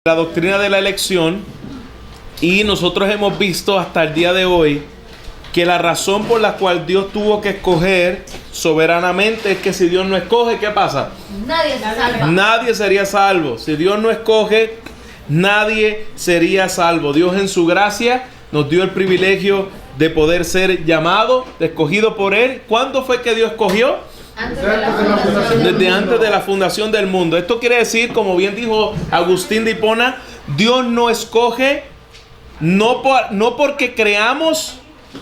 La doctrina de la elección, y nosotros hemos visto hasta el día de hoy que la razón por la cual Dios tuvo que escoger soberanamente es que si Dios no escoge, ¿qué pasa? Nadie se salva. Nadie sería salvo. Si Dios no escoge, nadie sería salvo. Dios en su gracia nos dio el privilegio de poder ser llamado, escogido por Él. ¿Cuándo fue que Dios escogió? Desde antes de la fundación del mundo. Esto quiere decir, como bien dijo Agustín de Hipona, Dios no escoge no porque creamos,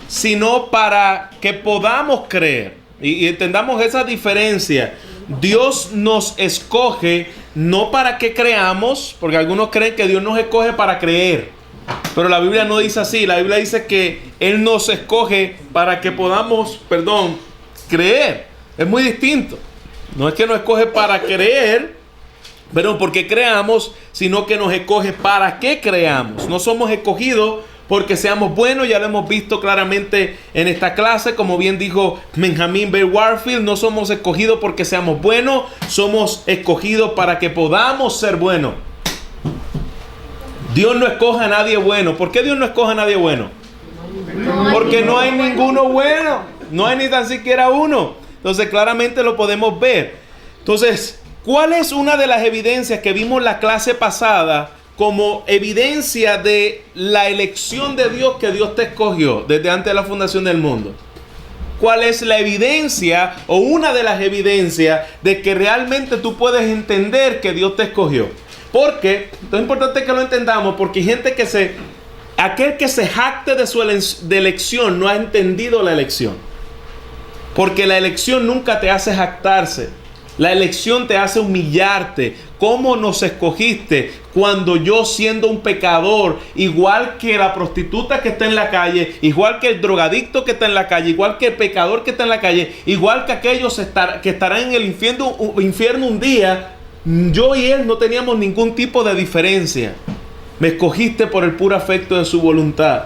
sino para que podamos creer. Y entendamos esa diferencia. Dios nos escoge no para que creamos, porque algunos creen que Dios nos escoge para creer. Pero la Biblia no dice así. La Biblia dice que Él nos escoge para que podamos, creer. Es muy distinto. No es que nos escoge para creer, pero porque creamos, sino que nos escoge para que creamos. No somos escogidos porque seamos buenos, ya lo hemos visto claramente en esta clase, como bien dijo Benjamin B. Warfield, no somos escogidos porque seamos buenos, somos escogidos para que podamos ser buenos. Dios no escoge a nadie bueno. ¿Por qué Dios no escoge a nadie bueno? Porque no hay ninguno bueno, no hay ni tan siquiera uno. Entonces claramente lo podemos ver. Entonces, ¿cuál es una de las evidencias que vimos la clase pasada como evidencia de la elección de Dios, que Dios te escogió desde antes de la fundación del mundo? ¿Cuál es la evidencia o una de las evidencias de que realmente tú puedes entender que Dios te escogió? Porque, esto es importante que lo entendamos, porque hay gente aquel que se jacte de su elección no ha entendido la elección. Porque la elección nunca te hace jactarse. La elección te hace humillarte. ¿Cómo nos escogiste cuando yo, siendo un pecador, igual que la prostituta que está en la calle, igual que el drogadicto que está en la calle, igual que el pecador que está en la calle, igual que aquellos que estarán en el infierno un día, yo y él no teníamos ningún tipo de diferencia? Me escogiste por el puro afecto de su voluntad.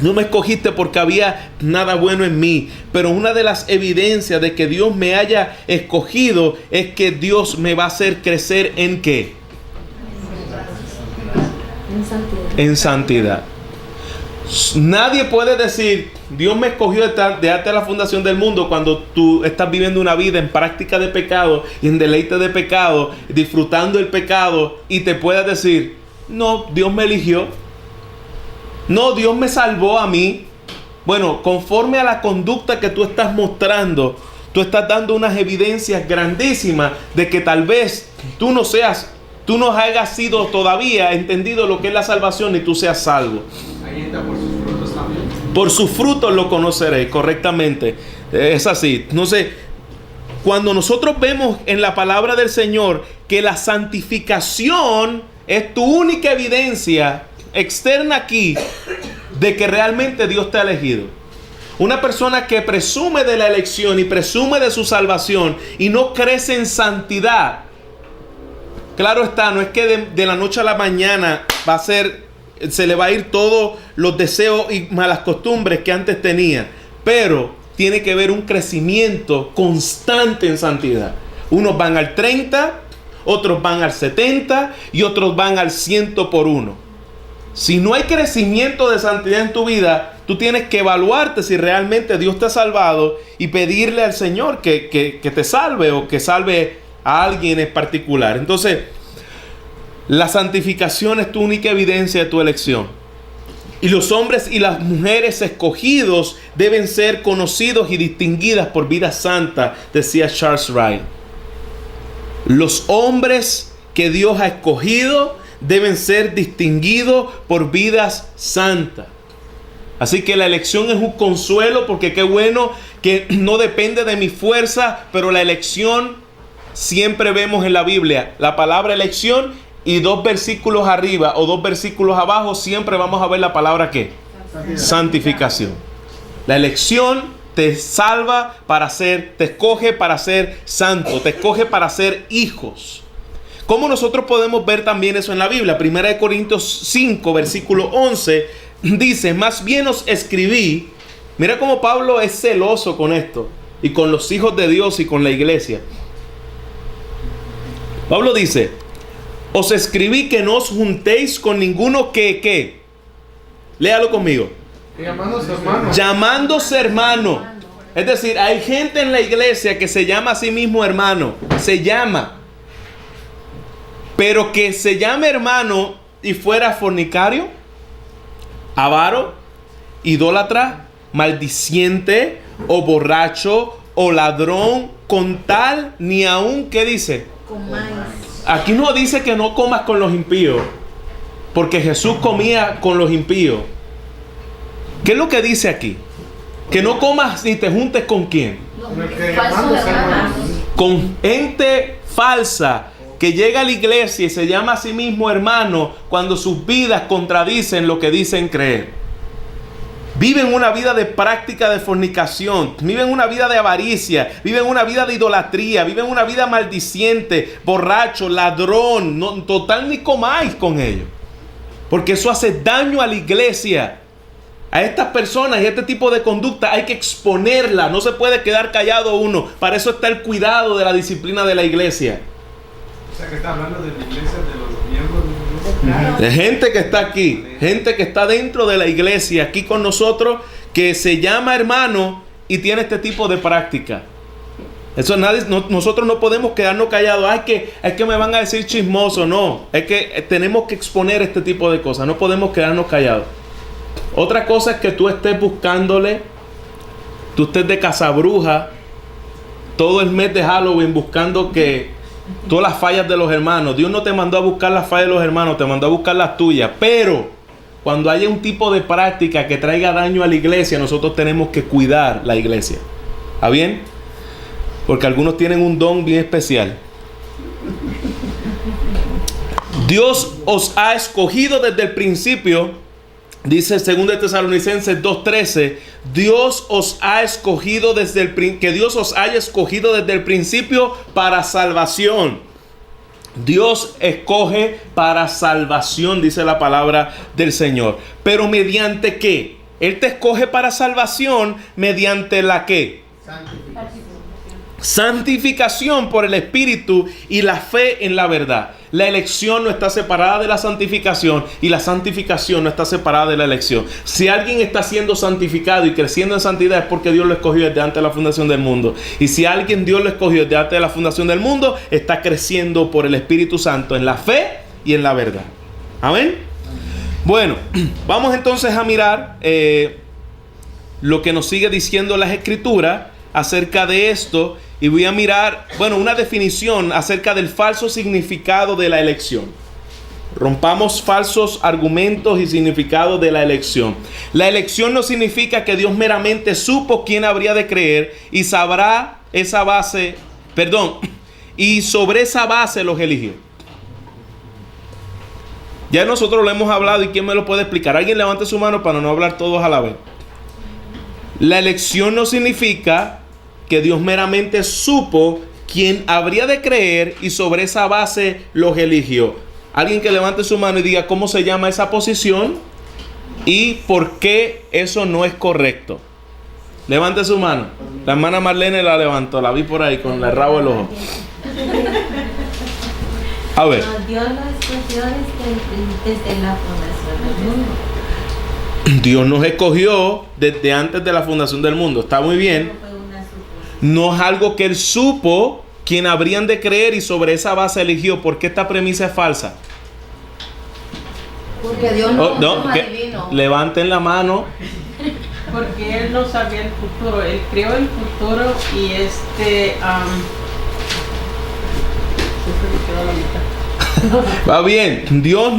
No me escogiste porque había nada bueno en mí. Pero una de las evidencias de que Dios me haya escogido es que Dios me va a hacer crecer ¿en qué? En santidad. Nadie puede decir Dios me escogió de antes de la fundación del mundo, cuando tú estás viviendo una vida en práctica de pecado y en deleite de pecado, disfrutando el pecado, y te puedas decir no, Dios me eligió. No, Dios me salvó a mí. Bueno, conforme a la conducta que tú estás mostrando, tú estás dando unas evidencias grandísimas de que tal vez tú no hayas sido todavía entendido lo que es la salvación y tú seas salvo. Ahí está, por sus frutos también. Por sus frutos lo conoceréis, correctamente. Es así. No sé, cuando nosotros vemos en la palabra del Señor que la santificación es tu única evidencia externa aquí de que realmente Dios te ha elegido. Una persona que presume de la elección y presume de su salvación y no crece en santidad, claro está, no es que de la noche a la mañana se le va a ir todos los deseos y malas costumbres que antes tenía, pero tiene que haber un crecimiento constante en santidad. Unos van al 30, otros van al 70 y otros van al 100 por uno. Si no hay crecimiento de santidad en tu vida, tú tienes que evaluarte si realmente Dios te ha salvado y pedirle al Señor que te salve o que salve a alguien en particular. Entonces, la santificación es tu única evidencia de tu elección. Y los hombres y las mujeres escogidos deben ser conocidos y distinguidas por vida santa, decía Charles Wright. Los hombres que Dios ha escogido deben ser distinguidos por vidas santas. Así que la elección es un consuelo, porque qué bueno que no depende de mi fuerza, pero la elección siempre vemos en la Biblia la palabra elección, y 2 versículos arriba o 2 versículos abajo siempre vamos a ver la palabra ¿qué? Santificación. La elección te salva te escoge para ser santo, te escoge para ser hijos. ¿Cómo nosotros podemos ver también eso en la Biblia? 1 Corintios 5, versículo 11, dice, más bien os escribí. Mira cómo Pablo es celoso con esto, y con los hijos de Dios y con la iglesia. Pablo dice, os escribí que no os juntéis con ninguno que. Léalo conmigo. Llamándose hermano. Llamándose hermano. Es decir, hay gente en la iglesia que se llama a sí mismo hermano. Se llama. Pero que se llame hermano y fuera fornicario, avaro, idólatra, maldiciente o borracho o ladrón, con tal ni aún, ¿qué dice? Aquí no dice que no comas con los impíos, porque Jesús comía con los impíos. ¿Qué es lo que dice aquí? Que no comas ni te juntes con quién. Con gente falsa que llega a la iglesia y se llama a sí mismo hermano cuando sus vidas contradicen lo que dicen creer. Viven una vida de práctica de fornicación, viven una vida de avaricia, viven una vida de idolatría, viven una vida maldiciente, borracho, ladrón. No, total, ni comáis con ellos, porque eso hace daño a la iglesia. A estas personas y este tipo de conducta hay que exponerla. No se puede quedar callado uno. Para eso está el cuidado de la disciplina de la iglesia. O sea, que está hablando de la iglesia, de los miembros del grupo. De gente que está aquí, gente que está dentro de la iglesia, aquí con nosotros, que se llama hermano y tiene este tipo de práctica. Eso nosotros no podemos quedarnos callados. Es que me van a decir chismoso. No, es que tenemos que exponer este tipo de cosas. No podemos quedarnos callados. Otra cosa es que tú estés buscándole, tú estés de cazabruja todo el mes de Halloween buscando que todas las fallas de los hermanos. Dios no te mandó a buscar las fallas de los hermanos, te mandó a buscar las tuyas. Pero cuando haya un tipo de práctica que traiga daño a la iglesia, nosotros tenemos que cuidar la iglesia. ¿Está bien? Porque algunos tienen un don bien especial. Dios os ha escogido desde el principio. Dice 2 Tesalonicenses 2:13, Dios os ha escogido que Dios os haya escogido desde el principio para salvación. Dios escoge para salvación, dice la palabra del Señor. Pero ¿mediante qué? Él te escoge para salvación mediante la ¿qué? Santificación por el Espíritu y la fe en la verdad. La elección no está separada de la santificación y la santificación no está separada de la elección. Si alguien está siendo santificado y creciendo en santidad es porque Dios lo escogió desde antes de la fundación del mundo. Y si alguien Dios lo escogió desde antes de la fundación del mundo, está creciendo por el Espíritu Santo en la fe y en la verdad. Amén. Bueno, vamos entonces a mirar lo que nos sigue diciendo las Escrituras acerca de esto. Y voy a mirar, una definición acerca del falso significado de la elección. Rompamos falsos argumentos y significados de la elección. La elección no significa que Dios meramente supo quién habría de creer y sabrá esa base, y sobre esa base los eligió. Ya nosotros lo hemos hablado y ¿quién me lo puede explicar? Alguien levante su mano para no hablar todos a la vez. La elección no significa que Dios meramente supo quién habría de creer y sobre esa base los eligió. Alguien que levante su mano y diga cómo se llama esa posición y por qué eso no es correcto. Levante su mano. La hermana Marlene la levantó, la vi por ahí con el rabo del ojo. A ver. Dios lo escogió desde la fundación del mundo. Dios nos escogió desde antes de la fundación del mundo. Está muy bien. No es algo que Él supo quién habrían de creer y sobre esa base eligió. ¿Por qué esta premisa es falsa? Porque Dios no es adivino. Levanten la mano. Porque Él no sabía el futuro. Él creó el futuro y siempre me quedó la mitad. Va bien. Dios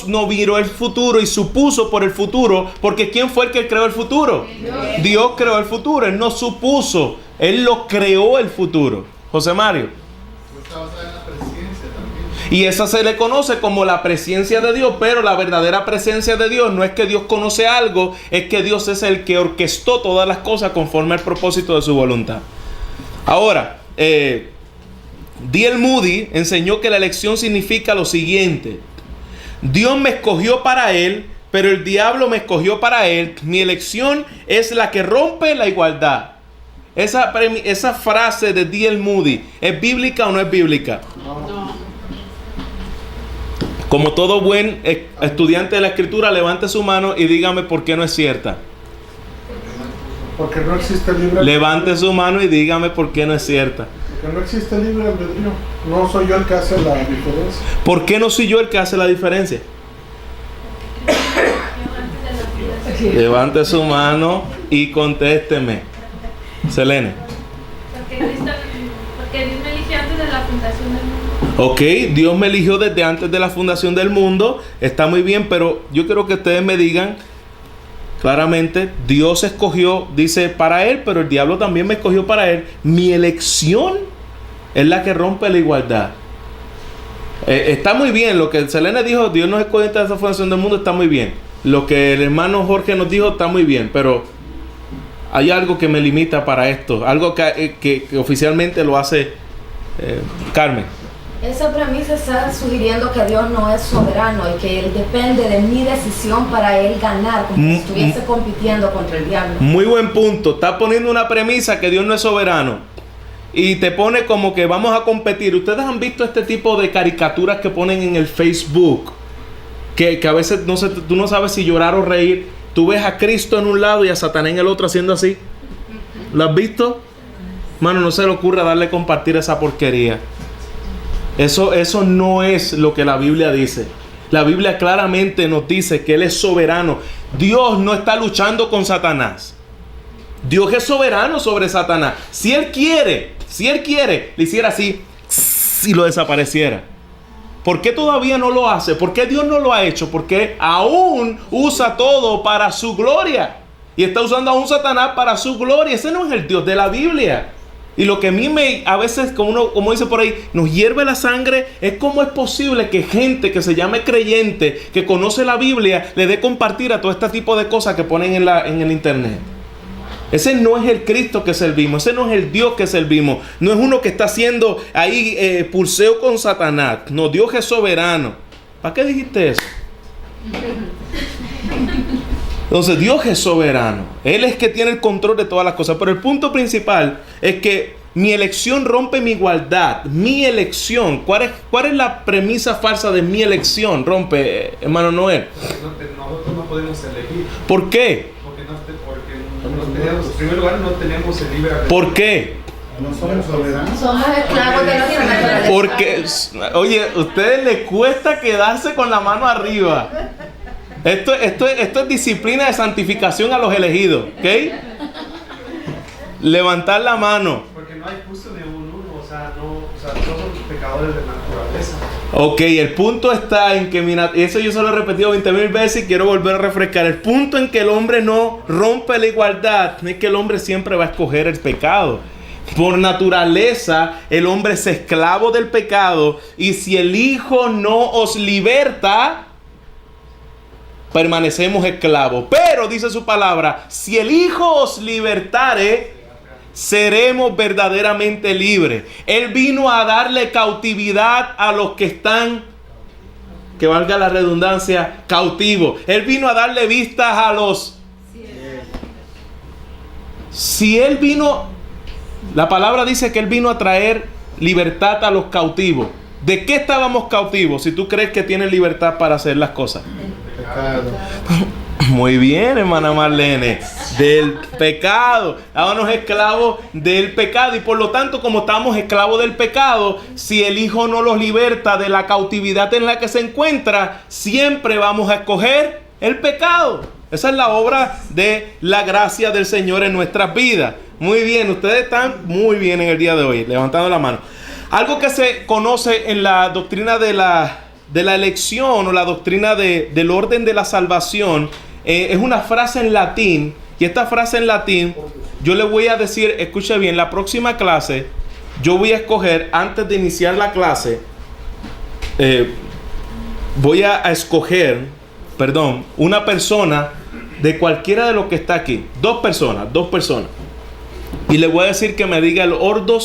no miró el futuro y supuso por el futuro, porque ¿quién fue el que creó el futuro? Dios creó el futuro, Él no supuso, Él lo creó el futuro. José Mario. Está basada en la presencia también. Y esa se le conoce como la presencia de Dios, pero la verdadera presencia de Dios no es que Dios conoce algo, es que Dios es el que orquestó todas las cosas conforme al propósito de su voluntad. Ahora, D.L. Moody enseñó que la elección significa lo siguiente: Dios me escogió para Él, pero el diablo me escogió para Él. Mi elección es la que rompe la igualdad. Esa frase de D.L. Moody, ¿es bíblica o no es bíblica? No. Como todo buen estudiante de la Escritura, levante su mano y dígame por qué no es cierta. Porque no existe libre albedrío. Levante su mano y dígame por qué no es cierta. Porque no existe libre albedrío. No soy yo el que hace la diferencia. ¿Por qué no soy yo el que hace la diferencia? Levante su mano y contésteme. Selene. Porque Dios me eligió antes de la fundación del mundo. Ok, Dios me eligió desde antes de la fundación del mundo. Está muy bien, pero yo quiero que ustedes me digan claramente, Dios escogió, dice, para él, pero el diablo también me escogió para él. Mi elección es la que rompe la igualdad. Está muy bien lo que Selene dijo, Dios nos escogió antes de esa fundación del mundo, está muy bien. Lo que el hermano Jorge nos dijo está muy bien, pero hay algo que me limita para esto, algo que oficialmente lo hace Carmen. Esa premisa está sugiriendo que Dios no es soberano y que Él depende de mi decisión para Él ganar, como si estuviese compitiendo contra el diablo. Muy buen punto. Está poniendo una premisa que Dios no es soberano y te pone como que vamos a competir. Ustedes han visto este tipo de caricaturas que ponen en el Facebook, que a veces no sé, tú no sabes si llorar o reír. Tú ves a Cristo en un lado y a Satanás en el otro haciendo así. ¿Lo has visto? Mano, no se le ocurra darle compartir esa porquería. Eso no es lo que la Biblia dice. La Biblia claramente nos dice que Él es soberano. Dios no está luchando con Satanás. Dios es soberano sobre Satanás. Si Él quiere, le hiciera así y lo desapareciera. ¿Por qué todavía no lo hace? ¿Por qué Dios no lo ha hecho? Porque aún usa todo para su gloria. Y está usando aún Satanás para su gloria. Ese no es el Dios de la Biblia. Y lo que a mí a veces, como dice por ahí, nos hierve la sangre, es cómo es posible que gente que se llame creyente, que conoce la Biblia, le dé compartir a todo este tipo de cosas que ponen en el internet. Ese no es el Cristo que servimos, ese no es el Dios que servimos, no es uno que está haciendo ahí pulseo con Satanás. No, Dios es soberano. ¿Para qué dijiste eso? Entonces Dios es soberano. Él es que tiene el control de todas las cosas. Pero el punto principal es que mi elección rompe mi igualdad. Mi elección. ¿Cuál es la premisa falsa de mi elección? Rompe, hermano Noel. Nosotros no podemos elegir. ¿Por qué? Porque no tenemos, en primer lugar, no tenemos el libre albedrío. ¿Por qué? No somos soberanos. Somos esclavos de nuestra naturaleza. Porque, oye, a ustedes les cuesta quedarse con la mano arriba. Esto es disciplina de santificación a los elegidos, ¿ok? Levantar la mano. Porque no hay justo ni uno, o sea, todos somos pecadores de naturaleza. Ok, el punto está en que, mira, eso yo se lo he repetido 20,000 veces y quiero volver a refrescar. El punto en que el hombre no rompe la igualdad es que el hombre siempre va a escoger el pecado. Por naturaleza, el hombre es esclavo del pecado y si el Hijo no os liberta, permanecemos esclavos. Pero dice su palabra, si el Hijo os libertare, seremos verdaderamente libres. Él vino a darle cautividad a los que están, que valga la redundancia, cautivos. Él vino a darle vistas a los... Si Él vino, la palabra dice que Él vino a traer libertad a los cautivos. ¿De qué estábamos cautivos? Si tú crees que tienes libertad para hacer las cosas. Pecado. Muy bien, hermana Marlene. Del pecado. Estábamos esclavos del pecado. Y por lo tanto, como estamos esclavos del pecado, si el Hijo no los liberta de la cautividad en la que se encuentra, siempre vamos a escoger el pecado. Esa es la obra de la gracia del Señor en nuestras vidas. Muy bien, ustedes están muy bien en el día de hoy, levantando la mano. Algo que se conoce en la doctrina de la elección o la doctrina del orden de la salvación es una frase en latín. Y esta frase en latín yo le voy a decir, escuche bien, la próxima clase yo voy a escoger, antes de iniciar la clase, voy a escoger, una persona de cualquiera de los que está aquí. Dos personas. Y le voy a decir que me diga el ordo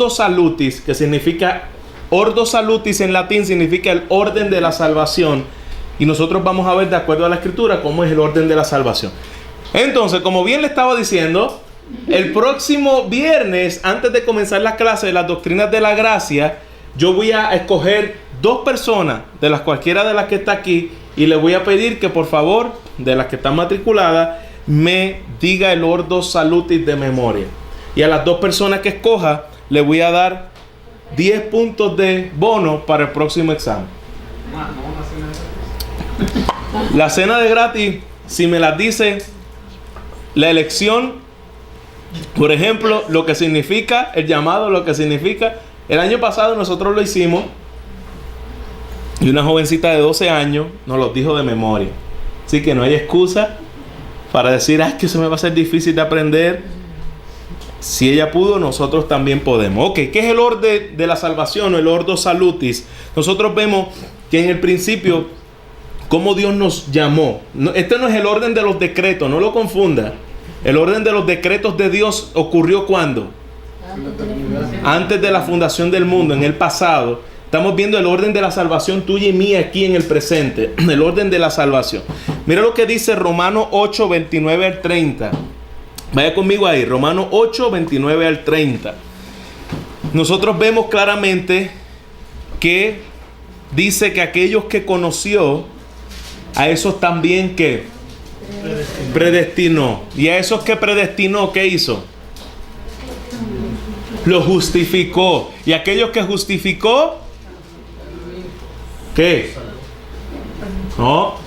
salutis, que significa, ordo salutis en latín significa el orden de la salvación. Y nosotros vamos a ver, de acuerdo a la Escritura, cómo es el orden de la salvación. Entonces, como bien le estaba diciendo, el próximo viernes, antes de comenzar la clase de las doctrinas de la gracia, yo voy a escoger 2 personas, de las cualquiera de las que está aquí, y le voy a pedir que por favor, de las que están matriculadas, me diga el Ordo Salutis de memoria. Y a las 2 personas que escoja, le voy a dar 10 puntos de bono para el próximo examen. La cena de gratis, si me las dice la elección, por ejemplo, lo que significa el llamado, lo que significa. El año pasado nosotros lo hicimos y una jovencita de 12 años nos lo dijo de memoria. Así que no hay excusa para decir, que eso me va a ser difícil de aprender. Si ella pudo, nosotros también podemos. Ok, ¿qué es el orden de la salvación o el Ordo Salutis? Nosotros vemos que en el principio, cómo Dios nos llamó. Este no es el orden de los decretos, no lo confunda. El orden de los decretos de Dios ocurrió ¿cuándo? Antes de la fundación del mundo, en el pasado. Estamos viendo el orden de la salvación tuya y mía aquí en el presente. El orden de la salvación. Mira lo que dice Romanos 8, 29 al 30. Vaya conmigo ahí, Romanos 8, 29 al 30. Nosotros vemos claramente que dice que aquellos que conoció, a esos también que predestinó. Y a esos que predestinó, ¿qué hizo? Los justificó. Y aquellos que justificó, ¿qué? No.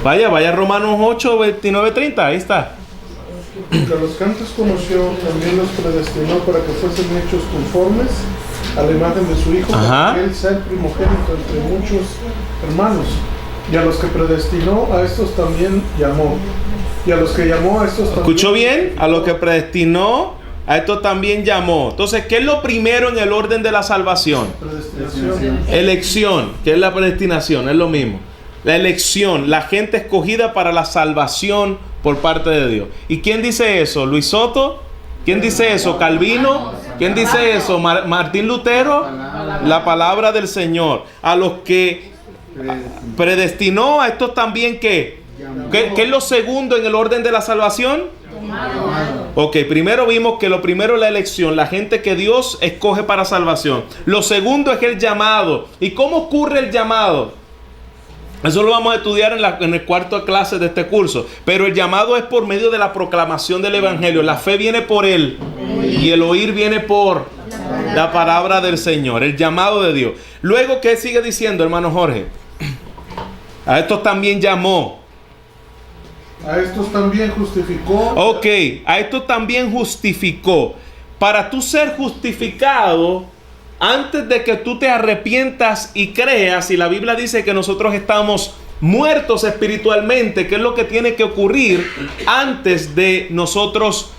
Vaya Romanos 8, 29, 30. Ahí está. Porque a los que antes conoció, también los predestinó para que fuesen hechos conformes a la imagen de su Hijo, para que Él sea el primogénito entre muchos hermanos. Y a los que predestinó, a estos también llamó. Y a los que llamó, a estos también... ¿Escuchó bien? A los que predestinó, a estos también llamó. Entonces, ¿qué es lo primero en el orden de la salvación? Predestinación. Elección. ¿Qué es la predestinación? Es lo mismo. La elección, la gente escogida para la salvación por parte de Dios. ¿Y quién dice eso? ¿Luis Soto? ¿Quién dice eso? ¿Calvino? ¿Quién dice eso? ¿Martín Lutero? La palabra del Señor. A los que predestinó, a estos también ¿qué? ¿Qué es lo segundo en el orden de la salvación? Ok, primero vimos que lo primero es la elección, la gente que Dios escoge para salvación. Lo segundo es el llamado. ¿Y cómo ocurre el llamado? Eso lo vamos a estudiar en el cuarto clase de este curso. Pero el llamado es por medio de la proclamación del Evangelio. La fe viene por él y el oír viene por la palabra del Señor. El llamado de Dios. Luego, ¿qué sigue diciendo, hermano Jorge? A estos también llamó. A estos también justificó. Ok, a estos también justificó. Para tú ser justificado, antes de que tú te arrepientas y creas, y la Biblia dice que nosotros estamos muertos espiritualmente, ¿qué es lo que tiene que ocurrir antes de nosotros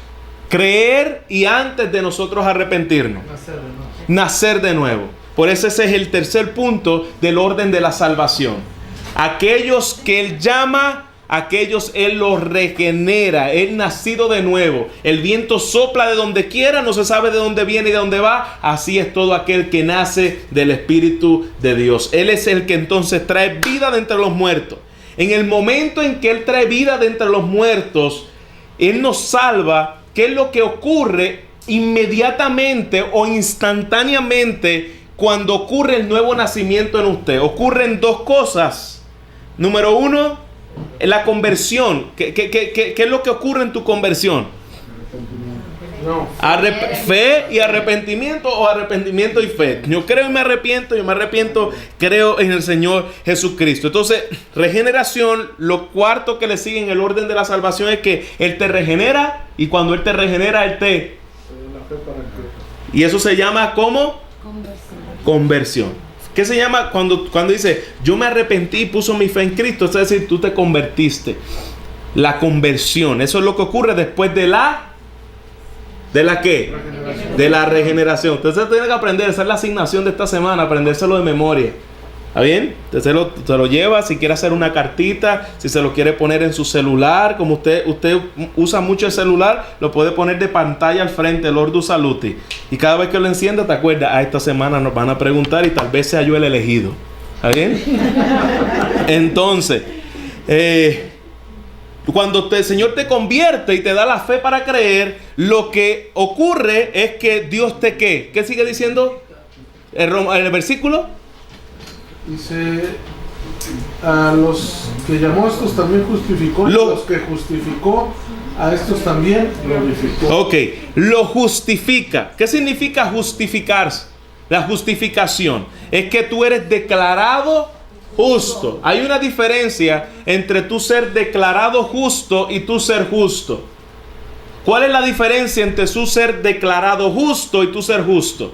creer y antes de nosotros arrepentirnos? Nacer de nuevo. Por eso ese es el tercer punto del orden de la salvación. Aquellos que Él llama, aquellos Él los regenera. Él nacido de nuevo. El viento sopla de donde quiera, no se sabe de dónde viene y de dónde va. Así es todo aquel que nace del Espíritu de Dios. Él es el que entonces trae vida de entre los muertos. En el momento en que Él trae vida de entre los muertos, Él nos salva. ¿Qué es lo que ocurre inmediatamente o instantáneamente cuando ocurre el nuevo nacimiento en usted? Ocurren dos cosas. Número uno, la conversión. ¿Qué es lo que ocurre en tu conversión? No. Fe y arrepentimiento, o arrepentimiento y fe. Yo creo y me arrepiento, creo en el Señor Jesucristo. Entonces, regeneración, lo cuarto que le sigue en el orden de la salvación es que Él te regenera, y cuando Él te regenera, Él te... Y eso se llama ¿cómo? Conversión. ¿Qué se llama cuando dice yo me arrepentí y puso mi fe en Cristo? Es decir, tú te convertiste. La conversión. Eso es lo que ocurre después de la... ¿De la qué? De la regeneración. Entonces tiene que aprender. Esa es la asignación de esta semana. Aprendérselo de memoria. ¿Está bien? Usted se lo lleva. Si quiere hacer una cartita, si se lo quiere poner en su celular, como usted usa mucho el celular, lo puede poner de pantalla al frente, el Ordo Salutis. Y cada vez que lo encienda, te acuerdas, esta semana nos van a preguntar y tal vez sea yo el elegido. ¿Está bien? Entonces, cuando el Señor te convierte y te da la fe para creer, lo que ocurre es que Dios te ¿qué? ¿Qué sigue diciendo? el versículo. Dice, a los que llamó a estos también justificó, y a los que justificó a estos también glorificó. Ok, lo justifica. ¿Qué significa justificarse? La justificación es que tú eres declarado justo. Hay una diferencia entre tú ser declarado justo y tú ser justo. ¿Cuál es la diferencia entre tú ser declarado justo y tú ser justo?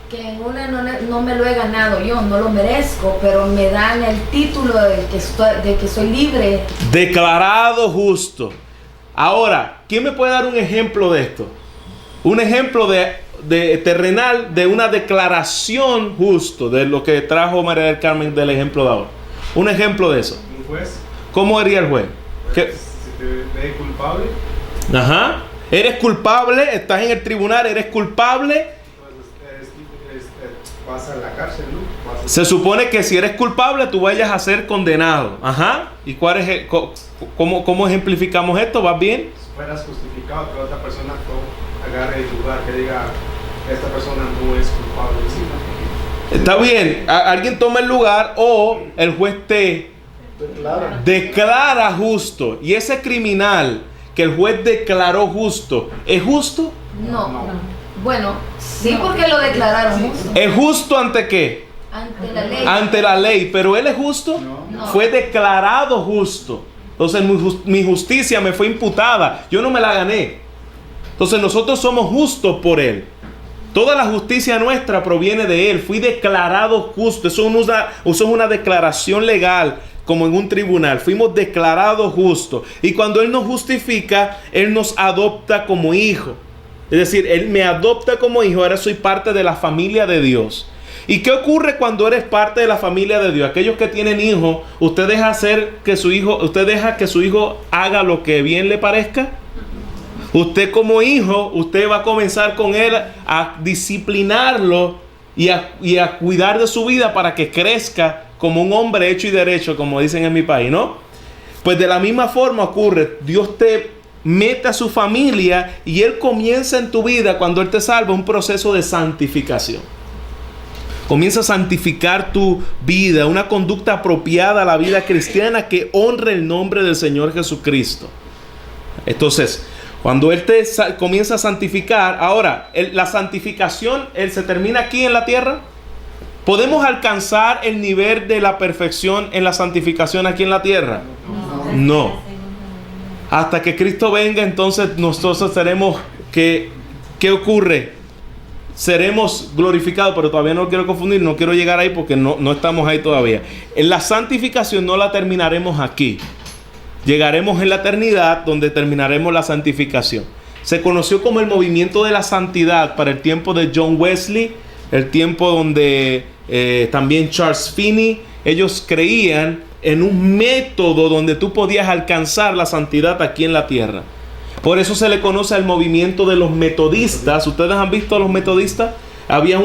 Que en una no me lo he ganado yo, no lo merezco, pero me dan el título de que soy libre. Declarado justo. Ahora, ¿quién me puede dar un ejemplo de esto? Un ejemplo de terrenal, de una declaración justo, de lo que trajo María del Carmen del ejemplo de ahora. Un ejemplo de eso. Un juez, ¿Cómo haría el juez? pues, si te ve culpable, Ajá. Eres culpable, estás en el tribunal, eres culpable. pues, vas a la cárcel, ¿no? Se supone que si eres culpable, tú vayas a ser condenado. Ajá. ¿Y cuál es cómo ejemplificamos esto? ¿Vas bien? Si fueras justificado, que otra persona agarre el lugar, que diga, esta persona no es culpable. ¿Sí? Está bien. Alguien toma el lugar o el juez te declara justo. Y ese criminal que el juez declaró justo, ¿es justo? No. Bueno, sí, porque lo declararon justo. ¿Es justo ante qué? Ante la ley. Ante la ley. ¿Pero él es justo? No. Fue declarado justo. Entonces mi justicia me fue imputada. Yo no me la gané. Entonces nosotros somos justos por él. Toda la justicia nuestra proviene de él. Fui declarado justo. Eso es una declaración legal, como en un tribunal. Fuimos declarados justos. Y cuando él nos justifica, él nos adopta como hijo. Es decir, él me adopta como hijo. Ahora soy parte de la familia de Dios. ¿Y qué ocurre cuando eres parte de la familia de Dios? Aquellos que tienen hijos, ¿usted deja que su hijo haga lo que bien le parezca? Usted como hijo, usted va a comenzar con él a disciplinarlo y a cuidar de su vida para que crezca como un hombre hecho y derecho, como dicen en mi país, ¿no? Pues de la misma forma ocurre. Dios te mete a su familia y él comienza en tu vida, cuando él te salva, un proceso de santificación. Comienza a santificar tu vida, una conducta apropiada a la vida cristiana que honre el nombre del Señor Jesucristo. Entonces, cuando él te comienza a santificar, ahora, la santificación, él se termina aquí en la tierra. ¿Podemos alcanzar el nivel de la perfección en la santificación aquí en la tierra? No. Hasta que Cristo venga, entonces nosotros seremos, ¿qué ocurre? Seremos glorificados, pero todavía no quiero confundir, no quiero llegar ahí porque no estamos ahí todavía. En la santificación no la terminaremos aquí. Llegaremos en la eternidad donde terminaremos la santificación. Se conoció como el movimiento de la santidad para el tiempo de John Wesley, el tiempo donde también Charles Finney, ellos creían en un método donde tú podías alcanzar la santidad aquí en la tierra. Por eso se le conoce al movimiento de los metodistas. ¿Ustedes han visto a los metodistas?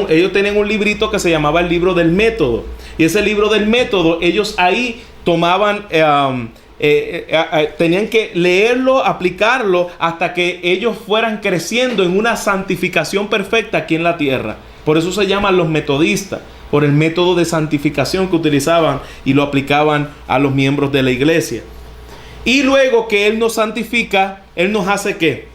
Ellos tenían un librito que se llamaba el libro del método. Y ese libro del método, ellos ahí tomaban, tenían que leerlo, aplicarlo, hasta que ellos fueran creciendo en una santificación perfecta aquí en la tierra. Por eso se llaman los metodistas, por el método de santificación que utilizaban y lo aplicaban a los miembros de la iglesia. Y luego que Él nos santifica, Él nos hace ¿qué?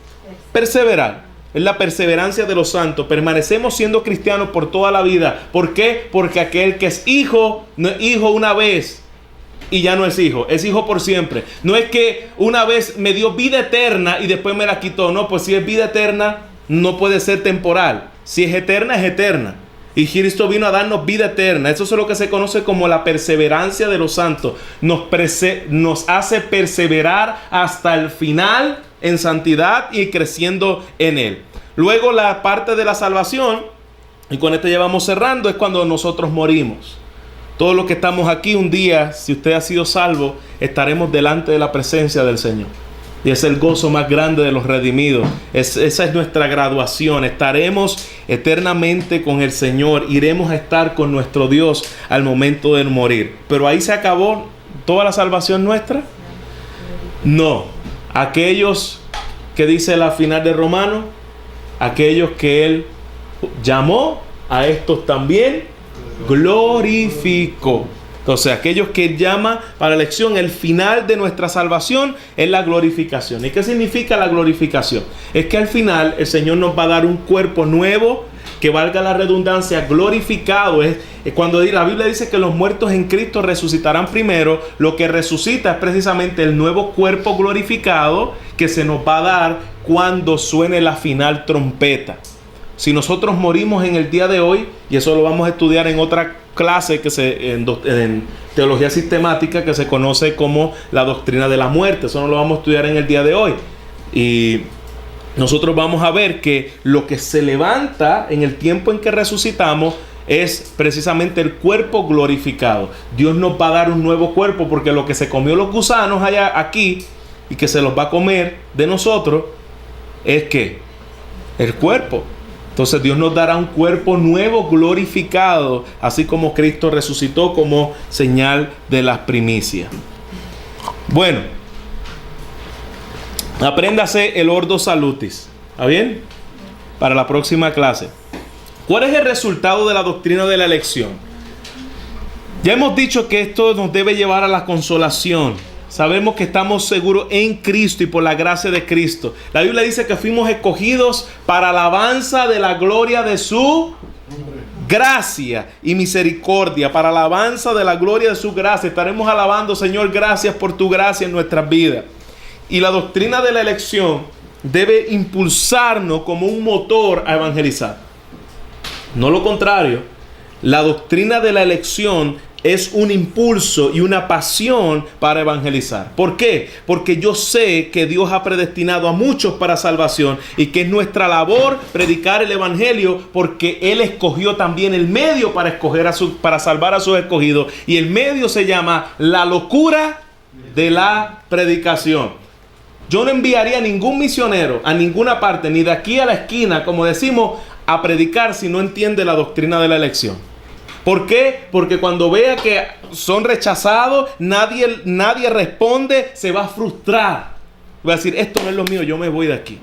Perseverar. Es la perseverancia de los santos. Permanecemos siendo cristianos por toda la vida. ¿Por qué? Porque aquel que es hijo, no es hijo una vez y ya no es hijo por siempre. No es que una vez me dio vida eterna y después me la quitó. No, pues si es vida eterna, no puede ser temporal. Si es eterna, es eterna. Y Cristo vino a darnos vida eterna. Eso es lo que se conoce como la perseverancia de los santos. Nos hace perseverar hasta el final en santidad y creciendo en Él. Luego la parte de la salvación, y con esto ya vamos cerrando, es cuando nosotros morimos. Todos los que estamos aquí un día, si usted ha sido salvo, estaremos delante de la presencia del Señor. Y es el gozo más grande de los redimidos. Esa es nuestra graduación. Estaremos eternamente con el Señor. Iremos a estar con nuestro Dios al momento de morir. Pero ahí se acabó toda la salvación nuestra. No. Aquellos que dice la final de Romanos, aquellos que Él llamó, a estos también glorificó. Entonces, aquellos que llama para la elección, el final de nuestra salvación es la glorificación. ¿Y qué significa la glorificación? Es que al final el Señor nos va a dar un cuerpo nuevo, que valga la redundancia, glorificado. Es cuando la Biblia dice que los muertos en Cristo resucitarán primero, lo que resucita es precisamente el nuevo cuerpo glorificado que se nos va a dar cuando suene la final trompeta. Si nosotros morimos en el día de hoy, y eso lo vamos a estudiar en otra clase en teología sistemática que se conoce como la doctrina de la muerte, eso no lo vamos a estudiar en el día de hoy, y nosotros vamos a ver que lo que se levanta en el tiempo en que resucitamos es precisamente el cuerpo glorificado. Dios nos va a dar un nuevo cuerpo, porque lo que se comió los gusanos allá aquí y que se los va a comer de nosotros es que el cuerpo. Entonces Dios nos dará un cuerpo nuevo glorificado, así como Cristo resucitó, como señal de las primicias. Bueno, apréndase el Ordo Salutis. ¿Está bien? Para la próxima clase. ¿Cuál es el resultado de la doctrina de la elección? Ya hemos dicho que esto nos debe llevar a la consolación. Sabemos que estamos seguros en Cristo y por la gracia de Cristo. La Biblia dice que fuimos escogidos para alabanza de la gloria de su gracia y misericordia. Para alabanza de la gloria de su gracia. Estaremos alabando, Señor, gracias por tu gracia en nuestras vidas. Y la doctrina de la elección debe impulsarnos como un motor a evangelizar. No lo contrario. La doctrina de la elección es un impulso y una pasión para evangelizar. ¿Por qué? Porque yo sé que Dios ha predestinado a muchos para salvación y que es nuestra labor predicar el evangelio, porque Él escogió también el medio para salvar a sus escogidos, y el medio se llama la locura de la predicación. Yo no enviaría a ningún misionero a ninguna parte, ni de aquí a la esquina, como decimos, a predicar si no entiende la doctrina de la elección. ¿Por qué? Porque cuando vea que son rechazados, nadie responde, se va a frustrar. Va a decir, esto no es lo mío, yo me voy de aquí.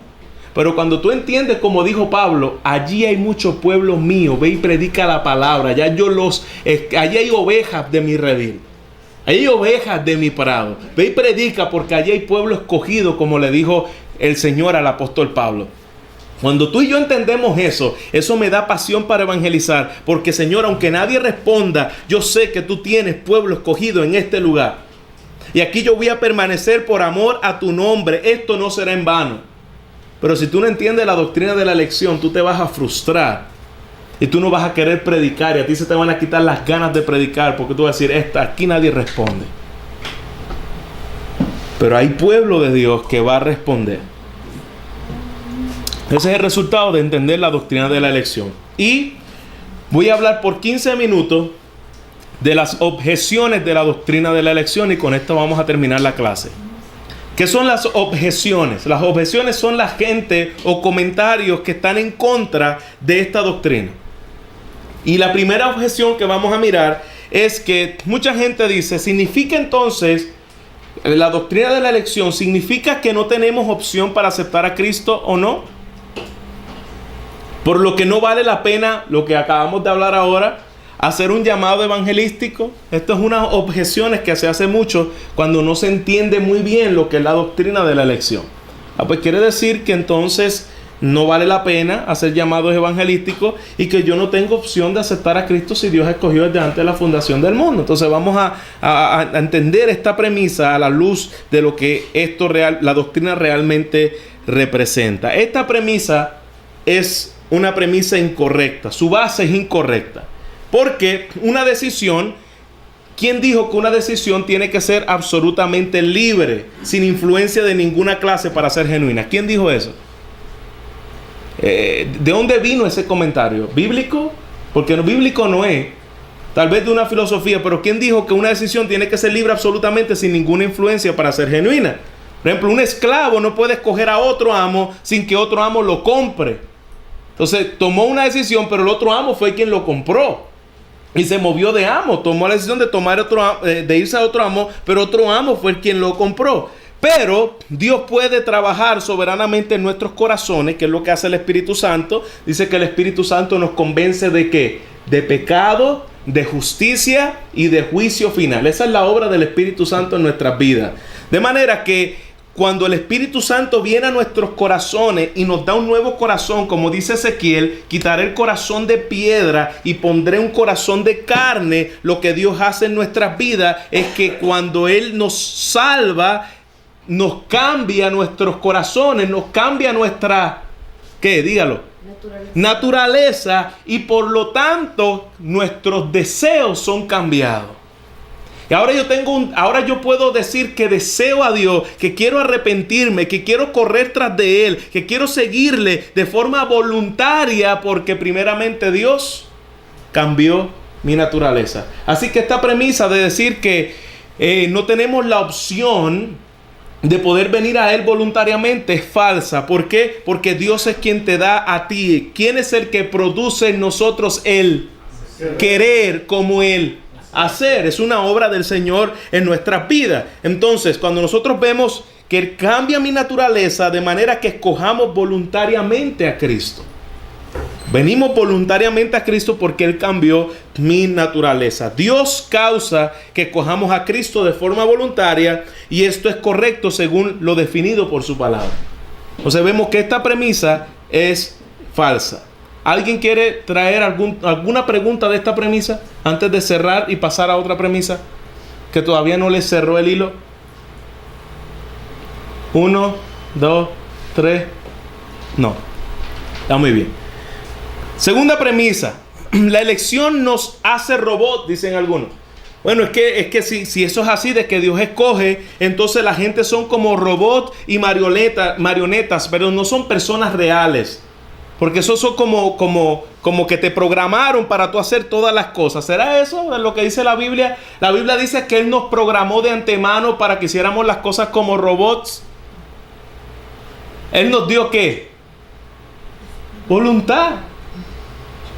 Pero cuando tú entiendes, como dijo Pablo, allí hay muchos pueblos míos, ve y predica la palabra. Allí hay ovejas de mi redil. Hay ovejas de mi prado. Ve y predica, porque allí hay pueblo escogido, como le dijo el Señor al apóstol Pablo. Cuando tú y yo entendemos eso me da pasión para evangelizar, porque Señor, aunque nadie responda, yo sé que tú tienes pueblo escogido en este lugar. Y aquí yo voy a permanecer por amor a tu nombre. Esto no será en vano. Pero si tú no entiendes la doctrina de la elección, tú te vas a frustrar. Y tú no vas a querer predicar. Y a ti se te van a quitar las ganas de predicar, porque tú vas a decir, aquí nadie responde. Pero hay pueblo de Dios que va a responder. Ese es el resultado de entender la doctrina de la elección. Y voy a hablar por 15 minutos de las objeciones de la doctrina de la elección, y con esto vamos a terminar la clase. ¿Qué son las objeciones? Las objeciones son la gente o comentarios que están en contra de esta doctrina. Y la primera objeción que vamos a mirar es que mucha gente dice, ¿significa entonces la doctrina de la elección, significa que no tenemos opción para aceptar a Cristo o no? Por lo que no vale la pena, lo que acabamos de hablar ahora, hacer un llamado evangelístico. Esto es unas objeciones que se hace mucho cuando no se entiende muy bien lo que es la doctrina de la elección. Pues quiere decir que entonces no vale la pena hacer llamados evangelísticos y que yo no tengo opción de aceptar a Cristo si Dios escogió desde antes de la fundación del mundo. Entonces vamos a entender esta premisa a la luz de lo que la doctrina realmente representa. Esta premisa es una premisa incorrecta, su base es incorrecta, porque una decisión, ¿quién dijo que una decisión tiene que ser absolutamente libre, sin influencia de ninguna clase para ser genuina? ¿Quién dijo eso? ¿De dónde vino ese comentario? ¿Bíblico? Porque bíblico no es, tal vez de una filosofía, pero ¿quién dijo que una decisión tiene que ser libre absolutamente sin ninguna influencia para ser genuina? Por ejemplo, un esclavo no puede escoger a otro amo sin que otro amo lo compre. Entonces tomó una decisión, pero el otro amo fue quien lo compró. Y se movió de amo. Tomó la decisión de irse a otro amo, pero otro amo fue quien lo compró. Pero Dios puede trabajar soberanamente en nuestros corazones, que es lo que hace el Espíritu Santo. Dice que el Espíritu Santo nos convence de ¿qué? De pecado, de justicia y de juicio final. Esa es la obra del Espíritu Santo en nuestras vidas. De manera que cuando el Espíritu Santo viene a nuestros corazones y nos da un nuevo corazón, como dice Ezequiel, quitaré el corazón de piedra y pondré un corazón de carne. Lo que Dios hace en nuestras vidas es que cuando Él nos salva, nos cambia nuestros corazones, nos cambia nuestra, ¿qué? Dígalo. Naturaleza, y por lo tanto nuestros deseos son cambiados. Y ahora ahora yo puedo decir que deseo a Dios, que quiero arrepentirme, que quiero correr tras de Él, que quiero seguirle de forma voluntaria, porque primeramente Dios cambió mi naturaleza. Así que esta premisa de decir que no tenemos la opción de poder venir a Él voluntariamente es falsa. ¿Por qué? Porque Dios es quien te da a ti. ¿Quién es el que produce en nosotros el querer como Él hacer? Es una obra del Señor en nuestras vidas. Entonces, cuando nosotros vemos que Él cambia mi naturaleza de manera que escojamos voluntariamente a Cristo. Venimos voluntariamente a Cristo porque Él cambió mi naturaleza. Dios causa que escojamos a Cristo de forma voluntaria, y esto es correcto según lo definido por su palabra. Entonces vemos que esta premisa es falsa. ¿Alguien quiere traer alguna pregunta de esta premisa antes de cerrar y pasar a otra premisa que todavía no le cerró el hilo? 1, 2, 3. No. Está muy bien. Segunda premisa. La elección nos hace robot, dicen algunos. Bueno, es que si eso es así, de que Dios escoge, entonces la gente son como robots y marionetas, pero no son personas reales. Porque esos son como que te programaron para tú hacer todas las cosas. ¿Será eso lo que dice la Biblia? La Biblia dice que Él nos programó de antemano para que hiciéramos las cosas como robots. Él nos dio ¿qué? Voluntad.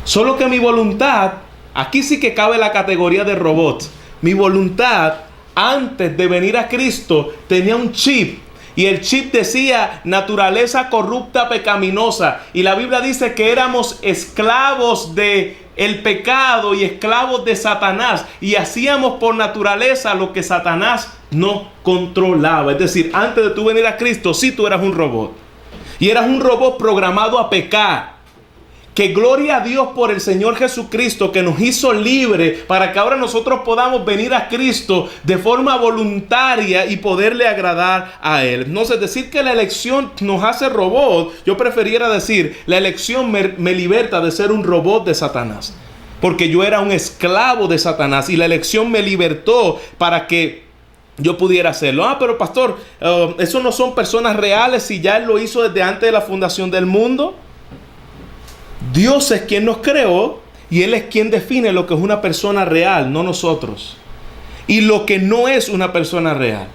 Solo que mi voluntad, aquí sí que cabe la categoría de robot. Mi voluntad, antes de venir a Cristo, tenía un chip. Y el chip decía naturaleza corrupta, pecaminosa. Y la Biblia dice que éramos esclavos de el pecado y esclavos de Satanás. Y hacíamos por naturaleza lo que Satanás no controlaba. Es decir, antes de tú venir a Cristo, sí, tú eras un robot. Y eras un robot programado a pecar. Que gloria a Dios por el Señor Jesucristo, que nos hizo libres para que ahora nosotros podamos venir a Cristo de forma voluntaria y poderle agradar a Él. Entonces, decir que la elección nos hace robot, yo preferiría decir, la elección me liberta de ser un robot de Satanás. Porque yo era un esclavo de Satanás y la elección me libertó para que yo pudiera hacerlo. Pero pastor, eso no son personas reales si ya Él lo hizo desde antes de la fundación del mundo. Dios es quien nos creó y Él es quien define lo que es una persona real, no nosotros. Y lo que no es una persona real.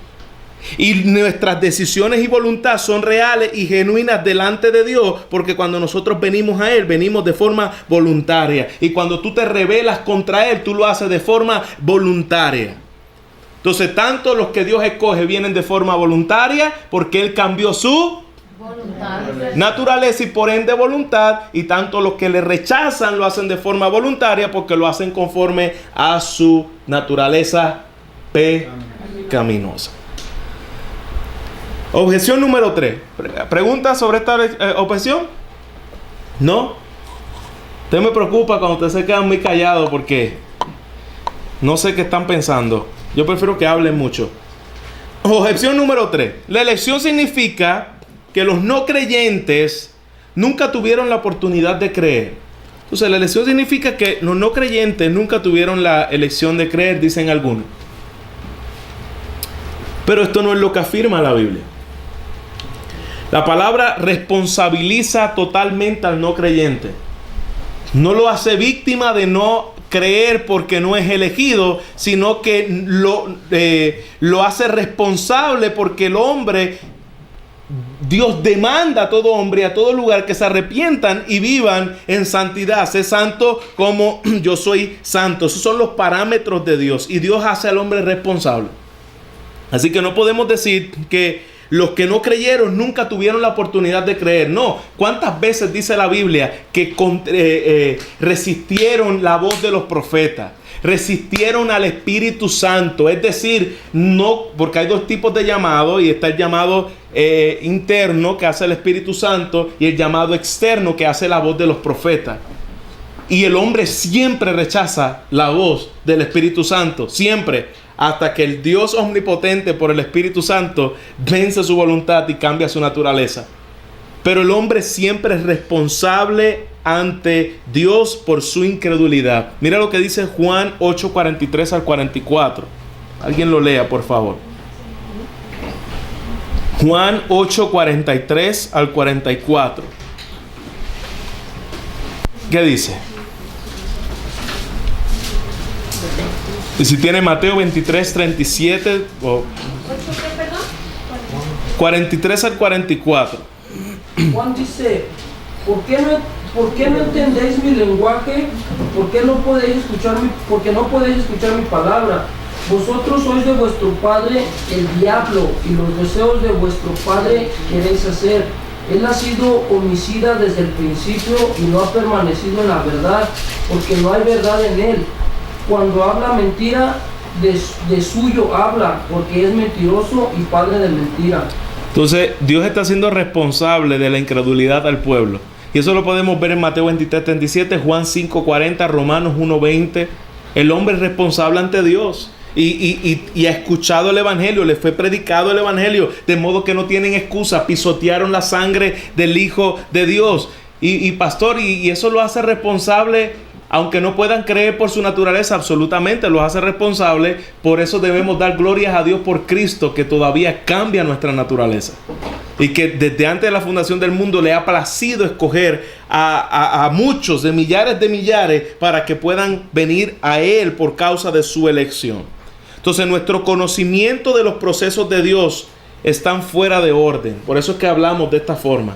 Y nuestras decisiones y voluntad son reales y genuinas delante de Dios, porque cuando nosotros venimos a Él, venimos de forma voluntaria. Y cuando tú te rebelas contra Él, tú lo haces de forma voluntaria. Entonces, tanto los que Dios escoge vienen de forma voluntaria, porque Él cambió su naturaleza y por ende voluntad, y tanto los que le rechazan lo hacen de forma voluntaria porque lo hacen conforme a su naturaleza pecaminosa. Objeción número 3. ¿Preguntas sobre esta objeción? ¿No? Usted me preocupa cuando ustedes se quedan muy callados porque no sé qué están pensando. Yo prefiero que hablen mucho. Objeción número 3. La elección significa que los no creyentes nunca tuvieron la oportunidad de creer. Entonces, la elección significa que los no creyentes nunca tuvieron la elección de creer, dicen algunos. Pero esto no es lo que afirma la Biblia. La palabra responsabiliza totalmente al no creyente. No lo hace víctima de no creer porque no es elegido, sino que lo hace responsable porque el hombre, Dios demanda a todo hombre y a todo lugar que se arrepientan y vivan en santidad. Sé santo como yo soy santo. Esos son los parámetros de Dios. Y Dios hace al hombre responsable. Así que no podemos decir que los que no creyeron nunca tuvieron la oportunidad de creer. No. ¿Cuántas veces dice la Biblia que resistieron la voz de los profetas? Resistieron al Espíritu Santo. Es decir, no, porque hay dos tipos de llamado, y está el llamado interno que hace el Espíritu Santo y el llamado externo que hace la voz de los profetas. Y el hombre siempre rechaza la voz del Espíritu Santo, siempre, hasta que el Dios omnipotente por el Espíritu Santo vence su voluntad y cambia su naturaleza. Pero el hombre siempre es responsable ante Dios por su incredulidad. Mira lo que dice Juan 8:43 al 44. Alguien lo lea, por favor. Juan 8:43 al 44. ¿Qué dice? Y si tiene Mateo 23:37 o 43 al 44. Juan dice, ¿por qué no entendéis mi lenguaje? Porque no podéis escuchar mi palabra. Vosotros sois de vuestro padre el diablo, y los deseos de vuestro padre queréis hacer. Él ha sido homicida desde el principio y no ha permanecido en la verdad, porque no hay verdad en él. Cuando habla mentira, de suyo habla, porque es mentiroso y padre de mentira. Entonces, Dios está siendo responsable de la incredulidad al pueblo. Y eso lo podemos ver en Mateo 23:37, Juan 5:40, Romanos 1:20. El hombre es responsable ante Dios. Y ha escuchado el Evangelio, le fue predicado el Evangelio, de modo que no tienen excusa, pisotearon la sangre del Hijo de Dios. Pastor, y eso lo hace responsable, aunque no puedan creer por su naturaleza, absolutamente los hace responsable. Por eso debemos dar glorias a Dios por Cristo, que todavía cambia nuestra naturaleza. Y que desde antes de la fundación del mundo le ha placido escoger a muchos, de millares, para que puedan venir a Él por causa de su elección. Entonces, nuestro conocimiento de los procesos de Dios están fuera de orden. Por eso es que hablamos de esta forma.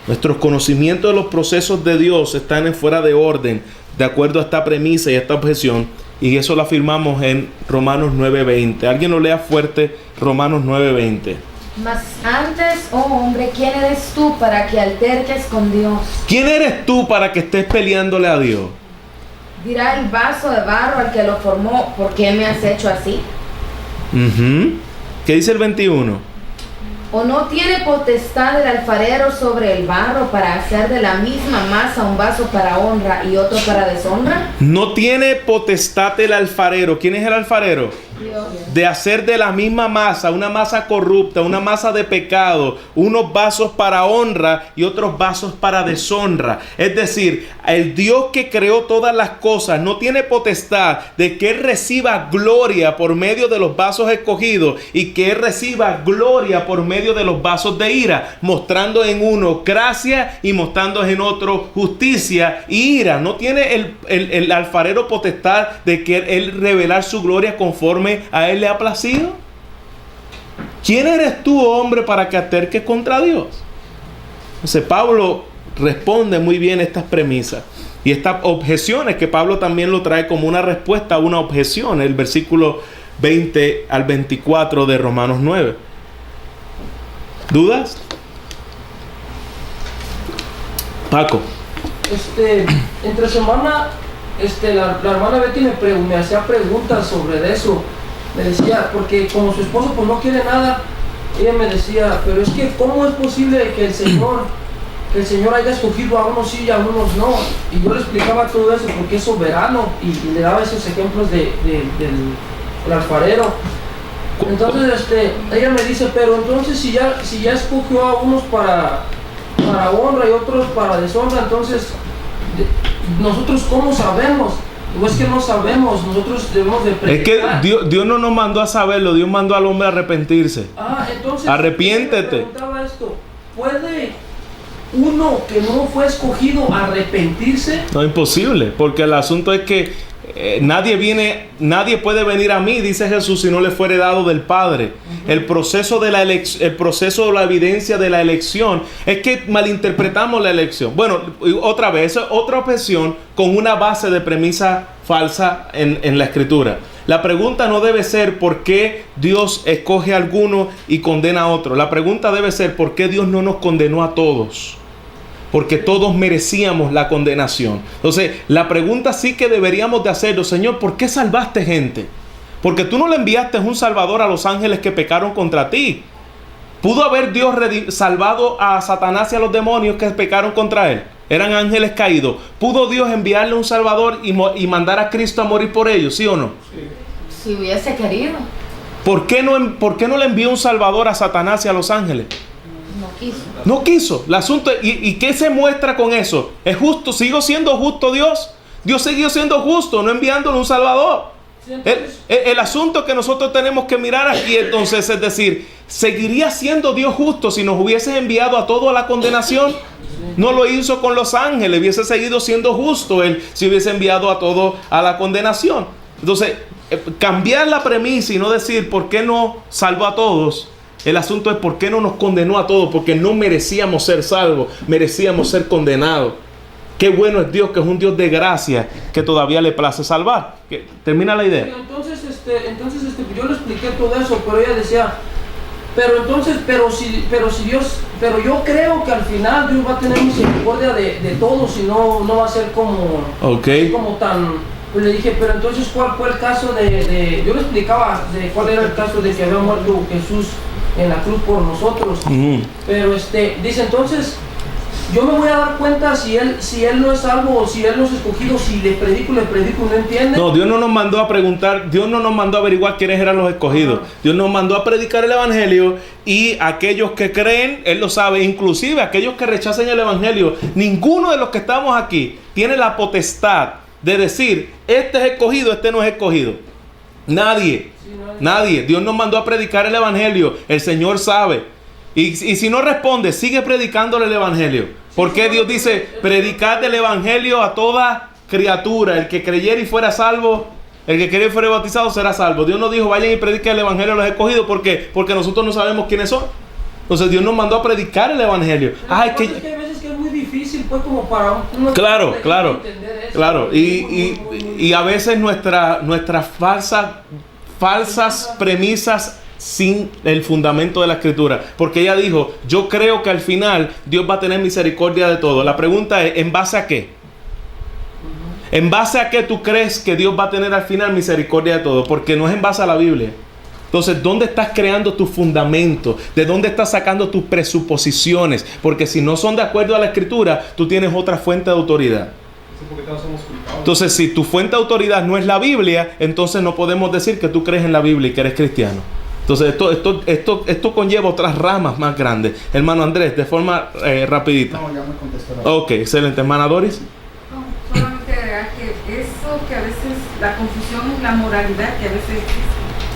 Nuestros conocimientos de los procesos de Dios están fuera de orden, de acuerdo a esta premisa y esta objeción. Y eso lo afirmamos en Romanos 9:20. Alguien lo lea fuerte, Romanos 9:20. Mas antes, oh hombre, ¿quién eres tú para que alterques con Dios? ¿Quién eres tú para que estés peleándole a Dios? Dirá el vaso de barro al que lo formó, ¿por qué me has hecho así? ¿Qué dice el 21? ¿O no tiene potestad el alfarero sobre el barro para hacer de la misma masa un vaso para honra y otro para deshonra? No tiene potestad el alfarero. ¿Quién es el alfarero? Dios. De hacer de la misma masa, una masa corrupta, una masa de pecado, unos vasos para honra y otros vasos para deshonra. Es decir, el Dios que creó todas las cosas no tiene potestad de que Él reciba gloria por medio de los vasos escogidos y que Él reciba gloria por medio de los vasos de ira, mostrando en uno gracia y mostrando en otro justicia y ira. No tiene el alfarero potestad de que Él revelar su gloria conforme a Él le ha placido. ¿Quién eres tú, hombre, para que alterques contra Dios? Entonces Pablo responde muy bien estas premisas y estas objeciones, que Pablo también lo trae como una respuesta a una objeción, el versículo 20 al 24 de Romanos 9. ¿Dudas? Paco. Entre semana, la hermana Betty me hacía preguntas sobre eso. Me decía, porque como su esposo pues no quiere nada, ella me decía, pero es que ¿cómo es posible que el Señor haya escogido a unos sí y a unos no? Y yo le explicaba todo eso porque es soberano y le daba esos ejemplos del alfarero. Entonces ella me dice, pero entonces si ya escogió a unos para honra y otros para deshonra, entonces nosotros ¿cómo sabemos? O es que no sabemos, nosotros debemos de predicar. Es que Dios no nos mandó a saberlo, Dios mandó al hombre a arrepentirse. Entonces arrepiéntete. me preguntaba esto, ¿puede uno que no fue escogido arrepentirse? No, imposible, porque el asunto es que nadie puede venir a mí, dice Jesús, si no le fuere dado del Padre. El proceso de la evidencia de la elección es que malinterpretamos la elección. Bueno, otra vez, otra objeción con una base de premisa falsa en la Escritura. La pregunta no debe ser por qué Dios escoge a alguno y condena a otro. La pregunta debe ser por qué Dios no nos condenó a todos. Porque todos merecíamos la condenación. Entonces, la pregunta sí que deberíamos de hacerlo: Señor, ¿por qué salvaste gente? Porque tú no le enviaste un salvador a los ángeles que pecaron contra ti. ¿Pudo haber Dios salvado a Satanás y a los demonios que pecaron contra él? Eran ángeles caídos. ¿Pudo Dios enviarle un salvador y mandar a Cristo a morir por ellos? ¿Sí o no? Si hubiese querido. ¿Por qué no le envió un salvador a Satanás y a los ángeles? No quiso. No quiso. El asunto, ¿y qué se muestra con eso? ¿Es justo? ¿Sigo siendo justo Dios? Dios siguió siendo justo, no enviándole un salvador. El asunto que nosotros tenemos que mirar aquí entonces es decir, ¿seguiría siendo Dios justo si nos hubiese enviado a todos a la condenación? No lo hizo con los ángeles, hubiese seguido siendo justo Él si hubiese enviado a todos a la condenación. Entonces, cambiar la premisa y no decir ¿por qué no salvó a todos? El asunto es ¿por qué no nos condenó a todos? Porque no merecíamos ser salvos, merecíamos ser condenados. Qué bueno es Dios, que es un Dios de gracia, que todavía le place salvar. ¿Termina la idea? Entonces, yo le expliqué todo eso, pero ella decía, pero yo creo que al final Dios va a tener misericordia de todos y no va a ser como tan. Pues le dije, pero entonces ¿cuál fue el caso yo le explicaba de cuál era el caso de que había muerto Jesús en la cruz por nosotros. Pero dice, entonces yo me voy a dar cuenta si él no es salvo o si él no es escogido, si le predico y no entiende. No, Dios no nos mandó a preguntar, Dios no nos mandó a averiguar quiénes eran los escogidos. Dios nos mandó a predicar el evangelio, y aquellos que creen, Él lo sabe, inclusive aquellos que rechacen el evangelio. Ninguno de los que estamos aquí tiene la potestad de decir, este es escogido, este no es escogido. Nadie. Dios nos mandó a predicar el evangelio. El Señor sabe. Y si no responde, sigue predicándole el evangelio. Porque Dios dice, predicad el evangelio a toda criatura. El que creyera y fuera salvo, el que creyera y fuera bautizado será salvo. Dios nos dijo, vayan y prediquen el evangelio a los escogidos. ¿Por qué? Porque nosotros no sabemos quiénes son. Entonces Dios nos mandó a predicar el evangelio. Es que hay veces que es muy difícil, pues, como para uno claro. entender eso. Claro. Y a veces nuestras falsas premisas sin el fundamento de la escritura, porque ella dijo, yo creo que al final Dios va a tener misericordia de todo. La pregunta es, ¿en base a qué? ¿En base a qué tú crees que Dios va a tener al final misericordia de todo? Porque no es en base a la Biblia. Entonces, ¿dónde estás creando tu fundamento? ¿De dónde estás sacando tus presuposiciones? Porque si no son de acuerdo a la escritura, tú tienes otra fuente de autoridad. Entonces, si tu fuente de autoridad no es la Biblia, entonces no podemos decir que tú crees en la Biblia y que eres cristiano. Entonces esto conlleva otras ramas más grandes. Hermano Andrés, de forma rapidita. No, ya me contestaron. Ok, excelente. Hermana Doris. No, solamente agregar que eso que a veces, la confusión es la moralidad, que a veces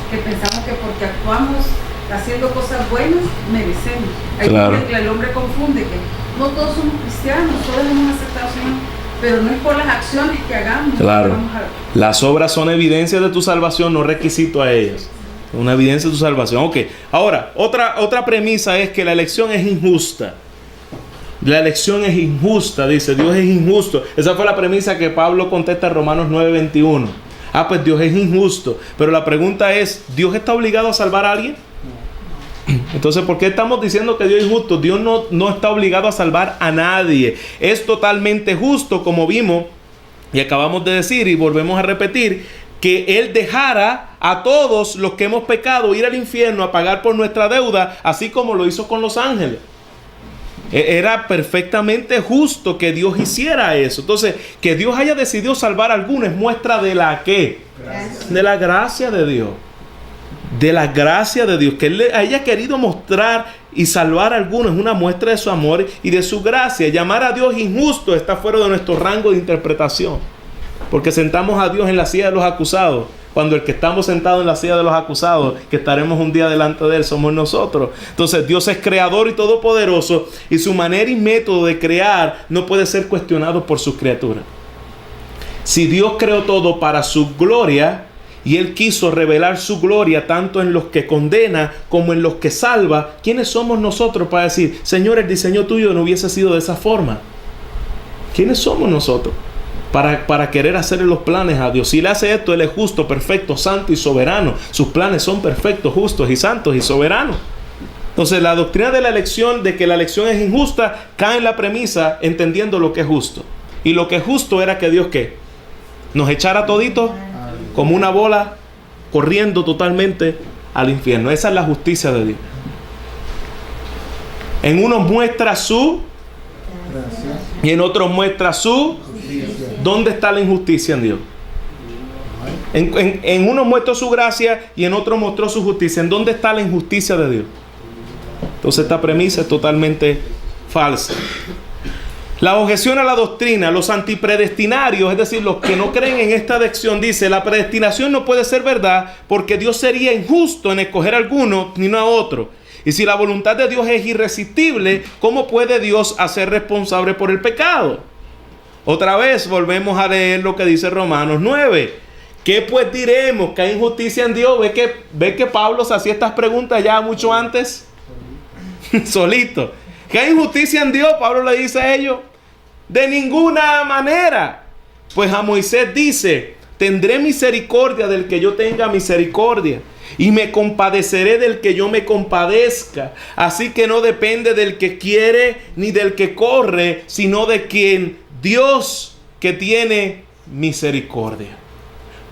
que pensamos que porque actuamos haciendo cosas buenas, merecemos. Claro. El hombre confunde que no todos somos cristianos, todos hemos aceptado al Señor, pero no es por las acciones que hagamos. Claro. Que Las obras son evidencia de tu salvación, no requisito a ellas. Una evidencia de tu salvación. Ok. Ahora, otra premisa es que la elección es injusta. La elección es injusta, dice. Dios es injusto. Esa fue la premisa que Pablo contesta en Romanos 9:21. Pues Dios es injusto. Pero la pregunta es, ¿Dios está obligado a salvar a alguien? Entonces, ¿por qué estamos diciendo que Dios es justo? Dios no está obligado a salvar a nadie. Es totalmente justo, como vimos y acabamos de decir y volvemos a repetir, que Él dejara a todos los que hemos pecado ir al infierno a pagar por nuestra deuda, así como lo hizo con los ángeles. Era perfectamente justo que Dios hiciera eso. Entonces, que Dios haya decidido salvar a algunos es muestra de la ¿qué? Gracias. De la gracia de Dios. De la gracia de Dios. Que Él haya querido mostrar y salvar a algunos es una muestra de su amor y de su gracia. Llamar a Dios injusto está fuera de nuestro rango de interpretación. Porque sentamos a Dios en la silla de los acusados, cuando el que estamos sentados en la silla de los acusados, que estaremos un día delante de Él, somos nosotros. Entonces Dios es creador y todopoderoso, y su manera y método de crear no puede ser cuestionado por sus criaturas. Si Dios creó todo para su gloria, y Él quiso revelar su gloria tanto en los que condena como en los que salva, ¿quiénes somos nosotros para decir, Señor, el diseño tuyo no hubiese sido de esa forma? ¿Quiénes somos nosotros? para querer hacerle los planes a Dios. Si Él hace esto, Él es justo, perfecto, santo y soberano. Sus planes son perfectos, justos y santos y soberanos. Entonces la doctrina de la elección, de que la elección es injusta, cae en la premisa entendiendo lo que es justo. Y lo que es justo era que Dios, ¿qué? Nos echara toditos como una bola corriendo totalmente al infierno. Esa es la justicia de Dios. En unos muestra su y en otros muestra su. ¿Dónde está la injusticia en Dios? En unos muestra su gracia y en otros mostró su justicia. ¿En dónde está la injusticia de Dios? Entonces esta premisa es totalmente falsa. La objeción a la doctrina, los antipredestinarios, es decir, los que no creen en esta elección, dice: la predestinación no puede ser verdad porque Dios sería injusto en escoger a alguno ni no a otro. Y si la voluntad de Dios es irresistible, ¿cómo puede Dios hacer responsable por el pecado? Otra vez volvemos a leer lo que dice Romanos 9. ¿Qué pues diremos? ¿Que hay injusticia en Dios? ¿Ve que Pablo se hacía estas preguntas ya mucho antes? Solito. ¿Que hay injusticia en Dios? Pablo le dice a ellos: de ninguna manera. Pues a Moisés dice: tendré misericordia del que yo tenga misericordia, y me compadeceré del que yo me compadezca. Así que no depende del que quiere ni del que corre, sino de quien Dios, que tiene misericordia.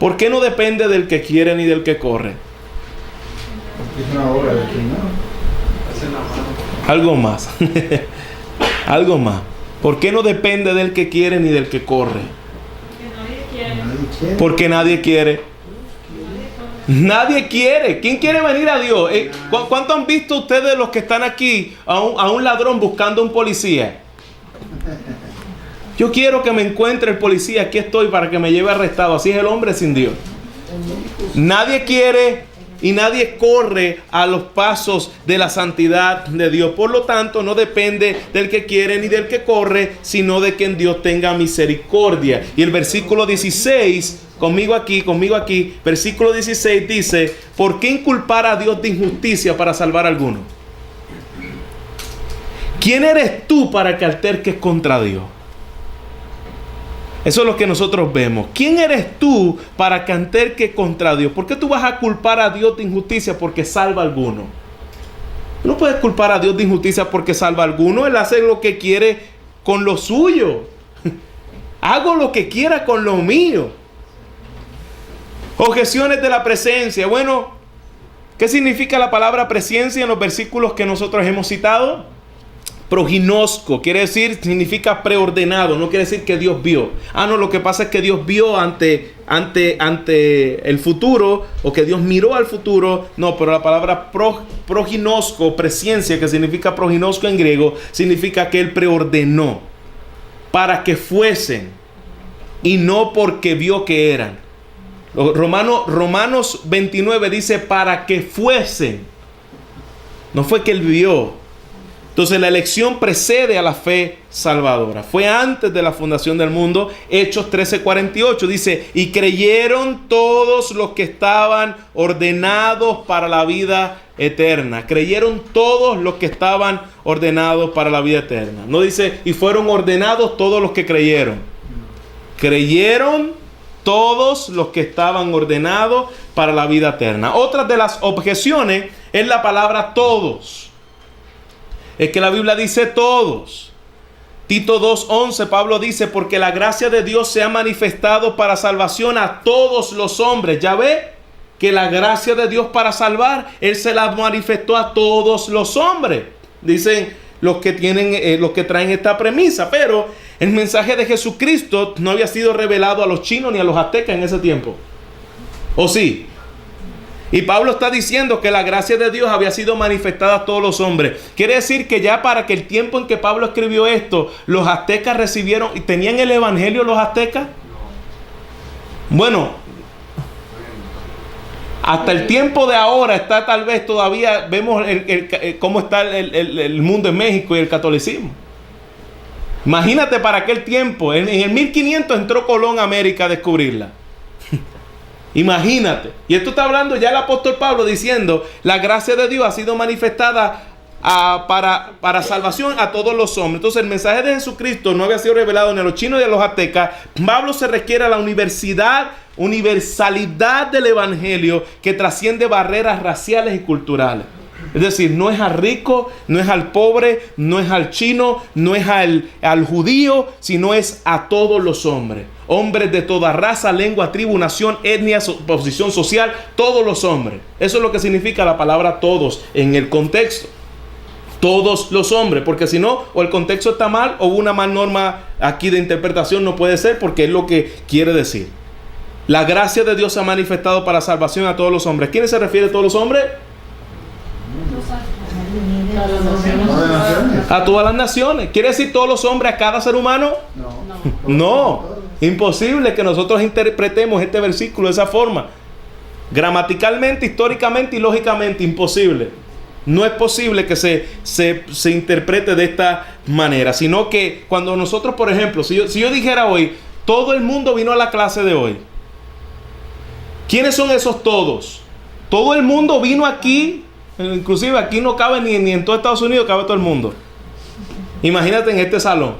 ¿Por qué no depende del que quiere ni del que corre? Es una obra del Señor. Algo más. Algo más. ¿Por qué no depende del que quiere ni del que corre? Porque nadie quiere. Nadie quiere. ¿Quién quiere venir a Dios? ¿Cuánto han visto ustedes, los que están aquí, a un ladrón buscando a un policía? Yo quiero que me encuentre el policía. Aquí estoy para que me lleve arrestado. Así es el hombre sin Dios. Nadie quiere y nadie corre a los pasos de la santidad de Dios. Por lo tanto, no depende del que quiere ni del que corre, sino de quien Dios tenga misericordia. Y el versículo 16, conmigo aquí, versículo 16 dice: ¿por qué inculpar a Dios de injusticia para salvar a alguno? ¿Quién eres tú para que alterques contra Dios? Eso es lo que nosotros vemos. ¿Quién eres tú para que alterques contra Dios? ¿Por qué tú vas a culpar a Dios de injusticia porque salva a alguno? No puedes culpar a Dios de injusticia porque salva a alguno. Él hace lo que quiere con lo suyo. Hago lo que quiera con lo mío. Objeciones de la presencia. Bueno, ¿qué significa la palabra presencia en los versículos que nosotros hemos citado? Proginosco, quiere decir, significa preordenado, no quiere decir que Dios vio. No, lo que pasa es que Dios vio ante el futuro, o que Dios miró al futuro. No, pero la palabra proginosco, presencia, que significa proginosco en griego, significa que Él preordenó para que fuesen y no porque vio que eran. Romanos 29 dice para que fuesen. No fue que Él vio. Entonces la elección precede a la fe salvadora. Fue antes de la fundación del mundo. Hechos 13:48 dice: y creyeron todos los que estaban ordenados para la vida eterna. Creyeron todos los que estaban ordenados para la vida eterna. No dice: y fueron ordenados todos los que creyeron. Creyeron todos los que estaban ordenados para la vida eterna. Otra de las objeciones es la palabra todos. Es que la Biblia dice todos. Tito 2:11, Pablo dice: porque la gracia de Dios se ha manifestado para salvación a todos los hombres. Ya ve que la gracia de Dios para salvar, Él se la manifestó a todos los hombres. Dicen los que traen esta premisa. Pero el mensaje de Jesucristo no había sido revelado a los chinos ni a los aztecas en ese tiempo. ¿O sí? Y Pablo está diciendo que la gracia de Dios había sido manifestada a todos los hombres. Quiere decir que ya para que el tiempo en que Pablo escribió esto, los aztecas recibieron y tenían el evangelio los aztecas. Bueno, hasta el tiempo de ahora está, tal vez todavía vemos cómo está el mundo en México y el catolicismo. Imagínate para aquel tiempo, en el 1500 entró Colón a América a descubrirla. Imagínate. Y esto está hablando ya el apóstol Pablo diciendo: la gracia de Dios ha sido manifestada para salvación a todos los hombres. Entonces el mensaje de Jesucristo no había sido revelado ni a los chinos ni a los aztecas. Pablo se requiere a la universalidad del evangelio que trasciende barreras raciales y culturales. Es decir, no es al rico, no es al pobre, no es al chino, no es al judío, sino es a todos los hombres. Hombres de toda raza, lengua, tribu, nación, etnia, posición social, todos los hombres. Eso es lo que significa la palabra todos en el contexto. Todos los hombres, porque si no, o el contexto está mal, o una mal norma aquí de interpretación no puede ser, porque es lo que quiere decir. La gracia de Dios se ha manifestado para salvación a todos los hombres. ¿A quiénes se refiere a todos los hombres? A todas las naciones. ¿Quiere decir todos los hombres a cada ser humano? No, imposible que nosotros interpretemos este versículo de esa forma. Gramaticalmente, históricamente y lógicamente imposible. No es posible que se interprete de esta manera, sino que cuando nosotros, por ejemplo, si yo dijera hoy, todo el mundo vino a la clase de hoy. ¿Quiénes son esos todos? Todo el mundo vino aquí, inclusive aquí no cabe ni en todo Estados Unidos, cabe todo el mundo. Imagínate en este salón.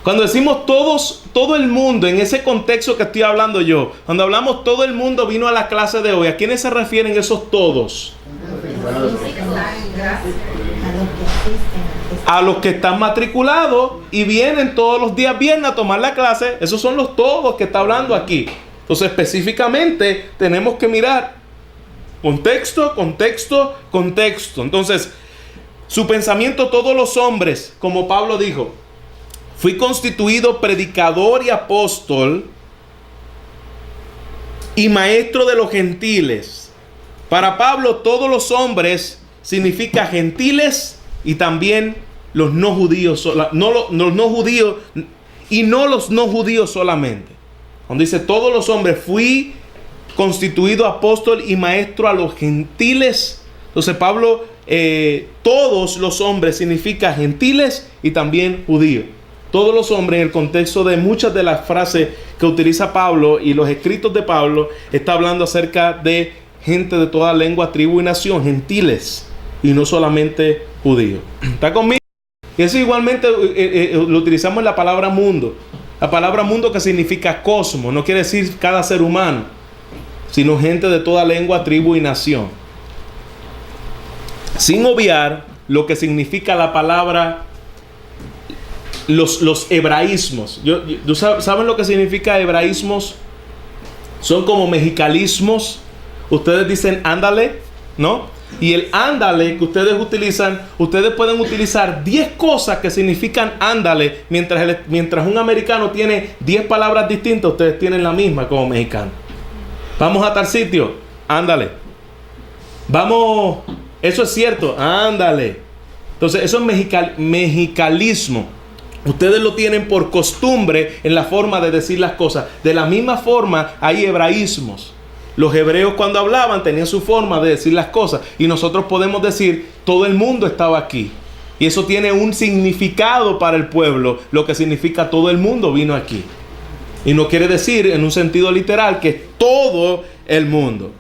Cuando decimos todos, todo el mundo, en ese contexto que estoy hablando yo, cuando hablamos todo el mundo vino a la clase de hoy, ¿a quiénes se refieren esos todos? A los que están matriculados y vienen todos los días viernes a tomar la clase. Esos son los todos que está hablando aquí. Entonces específicamente tenemos que mirar contexto, contexto, contexto. Entonces su pensamiento, todos los hombres, como Pablo dijo, fui constituido predicador y apóstol y maestro de los gentiles. Para Pablo, todos los hombres significa gentiles y también los no judíos, los no judíos y no los no judíos solamente. Cuando dice todos los hombres, fui constituido apóstol y maestro a los gentiles. Entonces Pablo, todos los hombres significa gentiles y también judíos. Todos los hombres, en el contexto de muchas de las frases que utiliza Pablo y los escritos de Pablo, está hablando acerca de gente de toda lengua, tribu y nación, gentiles y no solamente judíos. ¿Está conmigo? Y eso igualmente lo utilizamos en la palabra mundo. La palabra mundo, que significa cosmos, no quiere decir cada ser humano, sino gente de toda lengua, tribu y nación. Sin obviar lo que significa la palabra, los hebraísmos. ¿Saben lo que significa hebraísmos? Son como mexicalismos. Ustedes dicen ándale, ¿no? Y el ándale que ustedes utilizan, ustedes pueden utilizar 10 cosas que significan ándale, mientras un americano tiene 10 palabras distintas, ustedes tienen la misma como mexicano. Vamos a tal sitio, ándale. Vamos, eso es cierto, ándale. Entonces eso es mexicalismo. Ustedes lo tienen por costumbre en la forma de decir las cosas. De la misma forma hay hebraísmos. Los hebreos cuando hablaban tenían su forma de decir las cosas. Y nosotros podemos decir, todo el mundo estaba aquí. Y eso tiene un significado para el pueblo. Lo que significa todo el mundo vino aquí. Y no quiere decir en un sentido literal que es todo el mundo.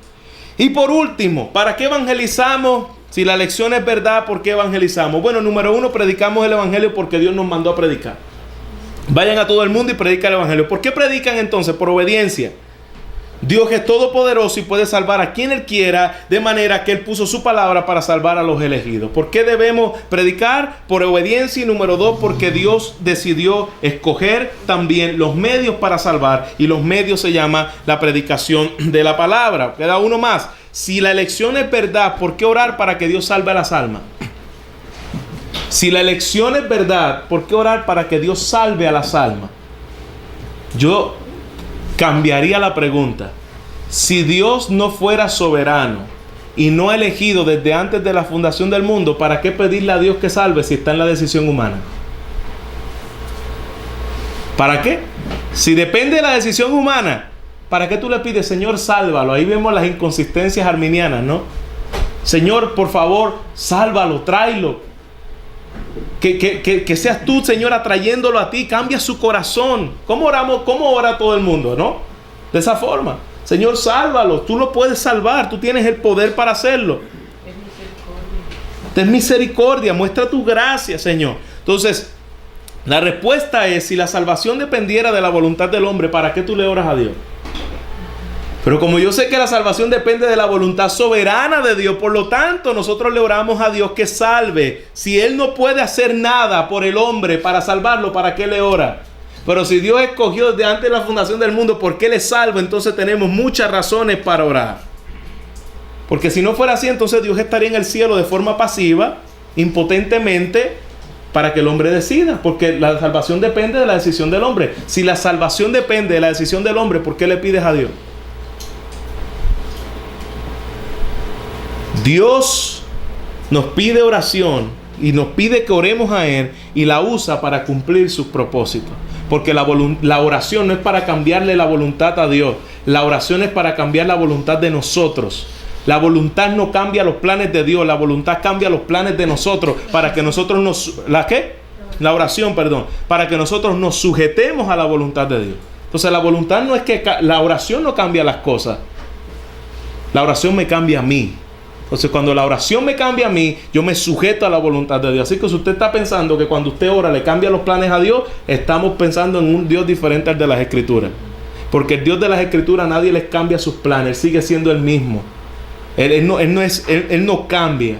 Y por último, ¿para qué evangelizamos? Si la lección es verdad, ¿por qué evangelizamos? Bueno, número 1, predicamos el evangelio porque Dios nos mandó a predicar. Vayan a todo el mundo y predican el evangelio. ¿Por qué predican entonces? Por obediencia. Dios es todopoderoso y puede salvar a quien Él quiera, de manera que Él puso su palabra para salvar a los elegidos. ¿Por qué debemos predicar? Por obediencia. Y número 2, porque Dios decidió escoger también los medios para salvar. Y los medios se llama la predicación de la palabra. Queda uno más. Si la elección es verdad, ¿por qué orar para que Dios salve a las almas? Si la elección es verdad, ¿por qué orar para que Dios salve a las almas? Yo cambiaría la pregunta. Si Dios no fuera soberano y no elegido desde antes de la fundación del mundo, ¿para qué pedirle a Dios que salve si está en la decisión humana? ¿Para qué? Si depende de la decisión humana, ¿para qué tú le pides, Señor, sálvalo? Ahí vemos las inconsistencias arminianas, ¿no? Señor, por favor, sálvalo, tráelo. Que seas tú, Señor, atrayéndolo a ti, cambia su corazón. ¿Cómo oramos? ¿Cómo ora todo el mundo, no? De esa forma. Señor, sálvalo, tú lo puedes salvar, tú tienes el poder para hacerlo. Ten misericordia, muestra tu gracia, Señor. Entonces, la respuesta es, si la salvación dependiera de la voluntad del hombre, ¿para qué tú le oras a Dios? Pero como yo sé que la salvación depende de la voluntad soberana de Dios, por lo tanto nosotros le oramos a Dios que salve. Si Él no puede hacer nada por el hombre para salvarlo, ¿para qué le ora? Pero si Dios escogió desde antes de la fundación del mundo, ¿por qué le salva? Entonces tenemos muchas razones para orar. Porque si no fuera así, entonces Dios estaría en el cielo de forma pasiva, impotentemente, para que el hombre decida. Porque la salvación depende de la decisión del hombre. Si la salvación depende de la decisión del hombre, ¿por qué le pides a Dios? Dios nos pide oración y nos pide que oremos a Él y la usa para cumplir sus propósitos. Porque la oración no es para cambiarle la voluntad a Dios. La oración es para cambiar la voluntad de nosotros. La voluntad no cambia los planes de Dios. La voluntad cambia los planes de nosotros. Para que nosotros nos... ¿La qué? La oración, perdón. Para que nosotros nos sujetemos a la voluntad de Dios. Entonces la voluntad no es que... La oración no cambia las cosas. La oración me cambia a mí. Entonces cuando la oración me cambia a mí, yo me sujeto a la voluntad de Dios. Así que si usted está pensando que cuando usted ora le cambia los planes a Dios, estamos pensando en un Dios diferente al de las Escrituras. Porque el Dios de las Escrituras nadie les cambia sus planes, Él sigue siendo el mismo. Él no cambia.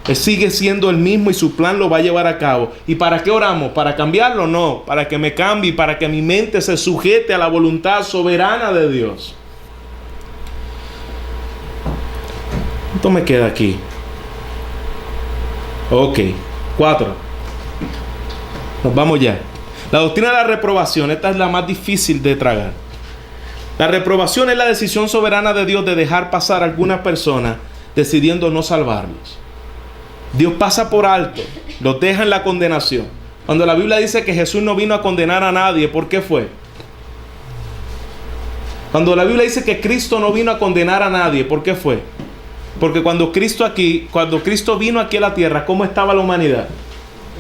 Él sigue siendo el mismo y su plan lo va a llevar a cabo. ¿Y para qué oramos? ¿Para cambiarlo? No, para que me cambie, para que mi mente se sujete a la voluntad soberana de Dios. ¿Cuánto me queda aquí? Ok, 4. Nos vamos ya. La doctrina de la reprobación, esta es la más difícil de tragar. La reprobación es la decisión soberana de Dios de dejar pasar a algunas personas decidiendo no salvarlos. Dios pasa por alto, los deja en la condenación. Cuando la Biblia dice que Jesús no vino a condenar a nadie, ¿por qué fue? Cuando la Biblia dice que Cristo no vino a condenar a nadie, ¿por qué fue? Porque cuando Cristo vino aquí a la tierra, ¿cómo estaba la humanidad?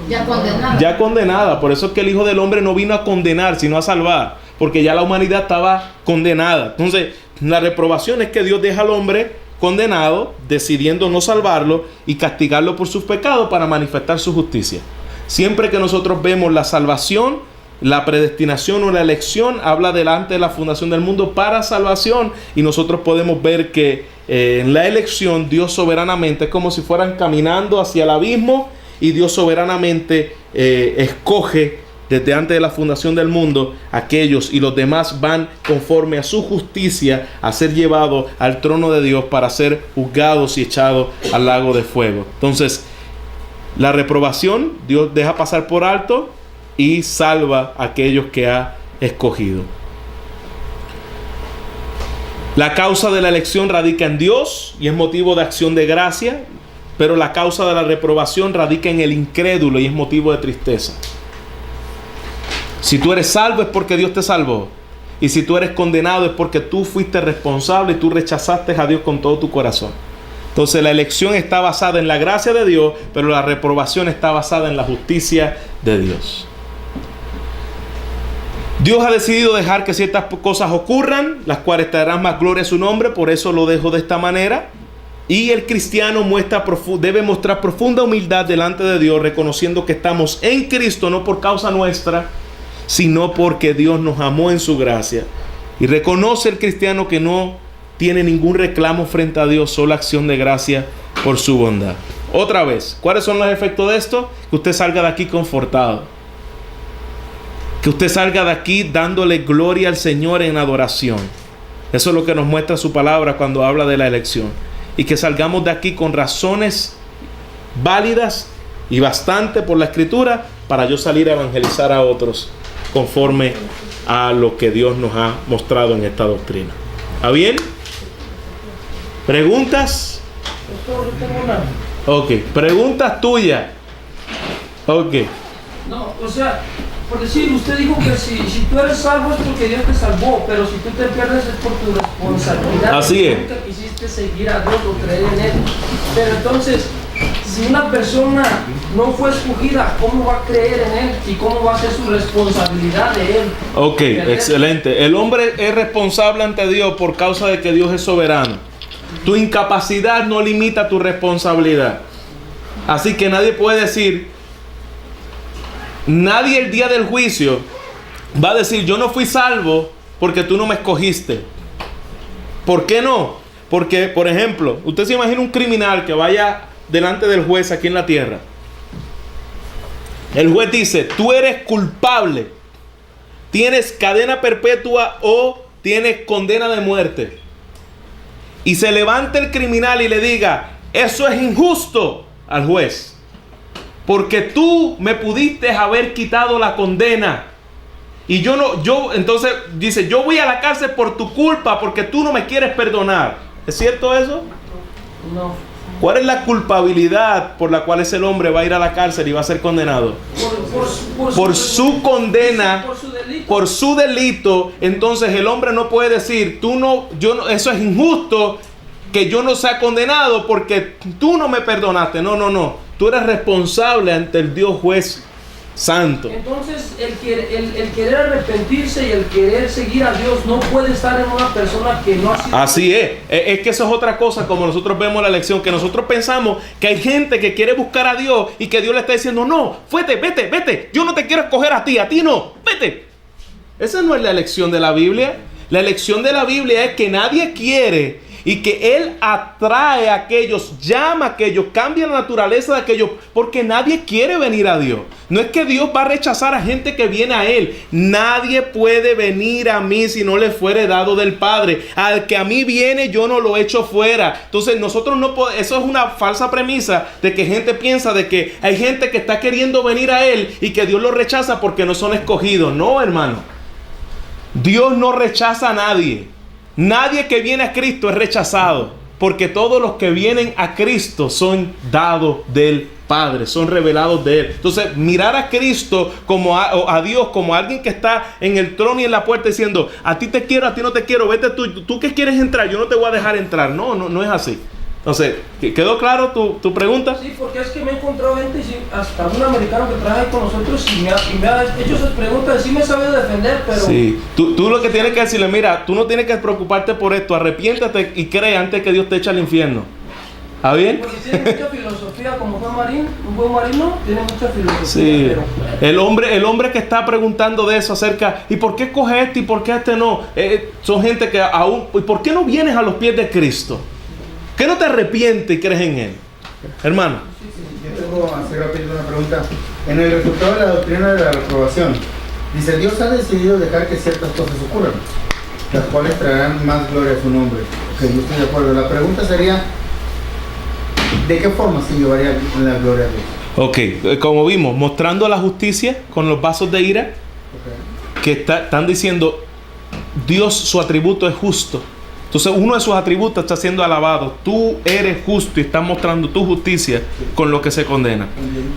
Ya condenada. Ya condenada. Por eso es que el Hijo del Hombre no vino a condenar, sino a salvar. Porque ya la humanidad estaba condenada. Entonces, la reprobación es que Dios deja al hombre condenado, decidiendo no salvarlo y castigarlo por sus pecados para manifestar su justicia. Siempre que nosotros vemos la salvación, la predestinación o la elección, habla delante de la fundación del mundo para salvación. Y nosotros podemos ver que en la elección Dios soberanamente es como si fueran caminando hacia el abismo y Dios soberanamente escoge desde antes de la fundación del mundo aquellos y los demás van conforme a su justicia a ser llevados al trono de Dios para ser juzgados y echados al lago de fuego. Entonces, la reprobación Dios deja pasar por alto y salva a aquellos que ha escogido. La causa de la elección radica en Dios y es motivo de acción de gracia, pero la causa de la reprobación radica en el incrédulo y es motivo de tristeza. Si tú eres salvo es porque Dios te salvó. Y si tú eres condenado es porque tú fuiste responsable y tú rechazaste a Dios con todo tu corazón. Entonces la elección está basada en la gracia de Dios, pero la reprobación está basada en la justicia de Dios. Dios ha decidido dejar que ciertas cosas ocurran, las cuales traerán más gloria a su nombre, por eso lo dejo de esta manera. Y el cristiano debe mostrar profunda humildad delante de Dios, reconociendo que estamos en Cristo, no por causa nuestra, sino porque Dios nos amó en su gracia. Y reconoce el cristiano que no tiene ningún reclamo frente a Dios, solo acción de gracia por su bondad. Otra vez, ¿cuáles son los efectos de esto? Que usted salga de aquí confortado. Que usted salga de aquí dándole gloria al Señor en adoración. Eso es lo que nos muestra su palabra cuando habla de la elección. Y que salgamos de aquí con razones válidas y bastante por la Escritura para yo salir a evangelizar a otros conforme a lo que Dios nos ha mostrado en esta doctrina. ¿Está bien? ¿Preguntas? Ok. ¿Preguntas tuyas? Ok. No, o sea, por decir, usted dijo que si tú eres salvo es porque Dios te salvó, pero si tú te pierdes es por tu responsabilidad. Así es. Nunca quisiste seguir a Dios o creer en Él. Pero entonces, si una persona no fue escogida, ¿cómo va a creer en Él? ¿Y cómo va a ser su responsabilidad de Él? Ok, excelente. El hombre es responsable ante Dios por causa de que Dios es soberano. Tu incapacidad no limita tu responsabilidad. Así que nadie puede decir, nadie el día del juicio va a decir, yo no fui salvo porque tú no me escogiste. ¿Por qué no? Porque, por ejemplo, usted se imagina un criminal que vaya delante del juez aquí en la tierra. El juez dice, tú eres culpable, tienes cadena perpetua o tienes condena de muerte. Y se levanta el criminal y le diga, eso es injusto al juez, porque tú me pudiste haber quitado la condena. Y entonces dice, yo voy a la cárcel por tu culpa, porque tú no me quieres perdonar. ¿Es cierto eso? No. ¿Cuál es la culpabilidad por la cual ese hombre va a ir a la cárcel y va a ser condenado? Por su condena, por su delito. Entonces el hombre no puede decir, eso es injusto que yo no sea condenado porque tú no me perdonaste. No. Tú eres responsable ante el Dios juez santo. Entonces el querer arrepentirse y el querer seguir a Dios no puede estar en una persona que no ha sido... Así es que eso es otra cosa, como nosotros vemos la lección, que nosotros pensamos que hay gente que quiere buscar a Dios y que Dios le está diciendo, no, vete, yo no te quiero escoger a ti no, vete. Esa no es la elección de la Biblia. La elección de la Biblia es que nadie quiere y que Él atrae a aquellos, llama a aquellos, cambia la naturaleza de aquellos, porque nadie quiere venir a Dios. No es que Dios va a rechazar a gente que viene a Él. Nadie puede venir a mí si no le fuere dado del Padre. Al que a mí viene, yo no lo echo fuera. Entonces nosotros no podemos, eso es una falsa premisa de que gente piensa de que hay gente que está queriendo venir a Él y que Dios lo rechaza porque no son escogidos. No, hermano. Dios no rechaza a nadie. Nadie que viene a Cristo es rechazado, porque todos los que vienen a Cristo son dados del Padre, son revelados de Él. Entonces, mirar a Cristo como a Dios, como a alguien que está en el trono y en la puerta diciendo, a ti te quiero, a ti no te quiero, vete tú que quieres entrar, yo no te voy a dejar entrar. No es así. Entonces, ¿quedó claro tu pregunta? Sí, porque es que me he encontrado gente, hasta un americano que trabaja con nosotros y me ha hecho esas preguntas, sí me sabe defender, pero... Sí, tú lo que tienes que decirle, mira, tú no tienes que preocuparte por esto, arrepiéntate y cree antes que Dios te eche al infierno. ¿Está bien? Porque tiene mucha filosofía, como fue Marín, un buen marino, tiene mucha filosofía. Sí, pero... el hombre que está preguntando de eso acerca, ¿y por qué coge este y por qué este no? Son gente que aún, ¿y por qué no vienes a los pies de Cristo? ¿Qué no te arrepientes y crees en Él? Hermano. Yo tengo hacer rápido una pregunta. En el resultado de la doctrina de la reprobación, dice, Dios ha decidido dejar que ciertas cosas ocurran, las cuales traerán más gloria a su nombre. Ok, yo estoy de acuerdo. La pregunta sería, ¿de qué forma se llevaría la gloria a Dios? Ok, como vimos, mostrando la justicia con los vasos de ira, que están diciendo, Dios, su atributo es justo. Entonces uno de sus atributos está siendo alabado. Tú eres justo y estás mostrando tu justicia con lo que se condena.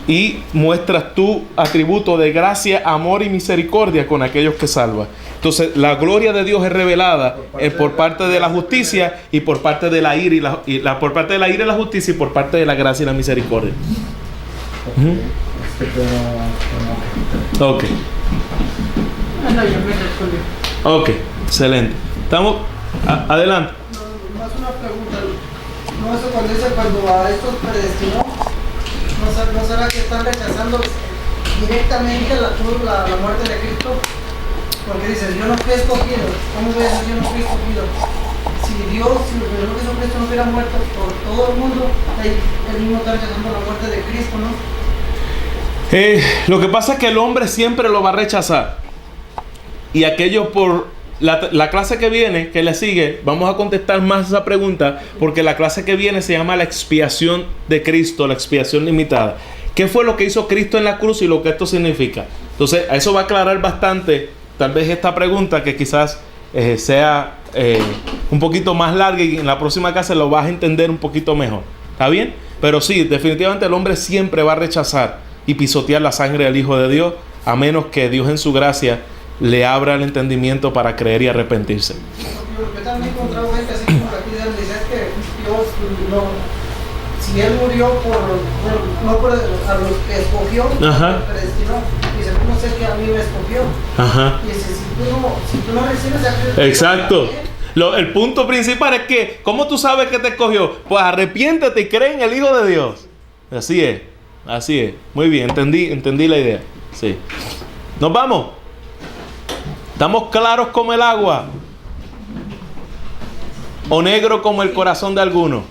Y muestras tu atributo de gracia, amor y misericordia con aquellos que salvas. Entonces la gloria de Dios es revelada por parte de la justicia y por parte de la ira por parte de la ira y la justicia y por parte de la gracia y la misericordia. Ok. No, yo me respondí. Ok, excelente. Estamos... adelante. Más una pregunta. No, eso cuando dice cuando a estos predestinó, ¿no será que están rechazando directamente la muerte de Cristo? Porque dices, yo no fui escogido. ¿Cómo voy a decir yo no fui escogido? Si el Señor Jesucristo no hubiera muerto por todo el mundo, él mismo está rechazando la muerte de Cristo, ¿no? Lo que pasa es que el hombre siempre lo va a rechazar. Y aquellos por... La clase que viene, que le sigue, vamos a contestar más esa pregunta, porque la clase que viene se llama la expiación de Cristo, la expiación limitada. ¿Qué fue lo que hizo Cristo en la cruz y lo que esto significa? Entonces, a eso va a aclarar bastante, tal vez esta pregunta que quizás sea un poquito más larga y en la próxima clase lo vas a entender un poquito mejor. ¿Está bien? Pero sí, definitivamente el hombre siempre va a rechazar y pisotear la sangre del Hijo de Dios, a menos que Dios en su gracia le abra el entendimiento para creer y arrepentirse. Yo también he encontrado gente así como aquí de dice es que Dios no, si Él murió no por a los que escogió, predestinó, dice, ¿cómo sé que a mí me escogió? Y dice, si tú no recibes a Cristo. Exacto. El punto principal es que, ¿cómo tú sabes que te escogió? Pues arrepiéntete y cree en el Hijo de Dios. Así es. Así es. Muy bien, entendí la idea. Sí. Nos vamos. ¿Estamos claros como el agua? ¿O negro como el corazón de alguno?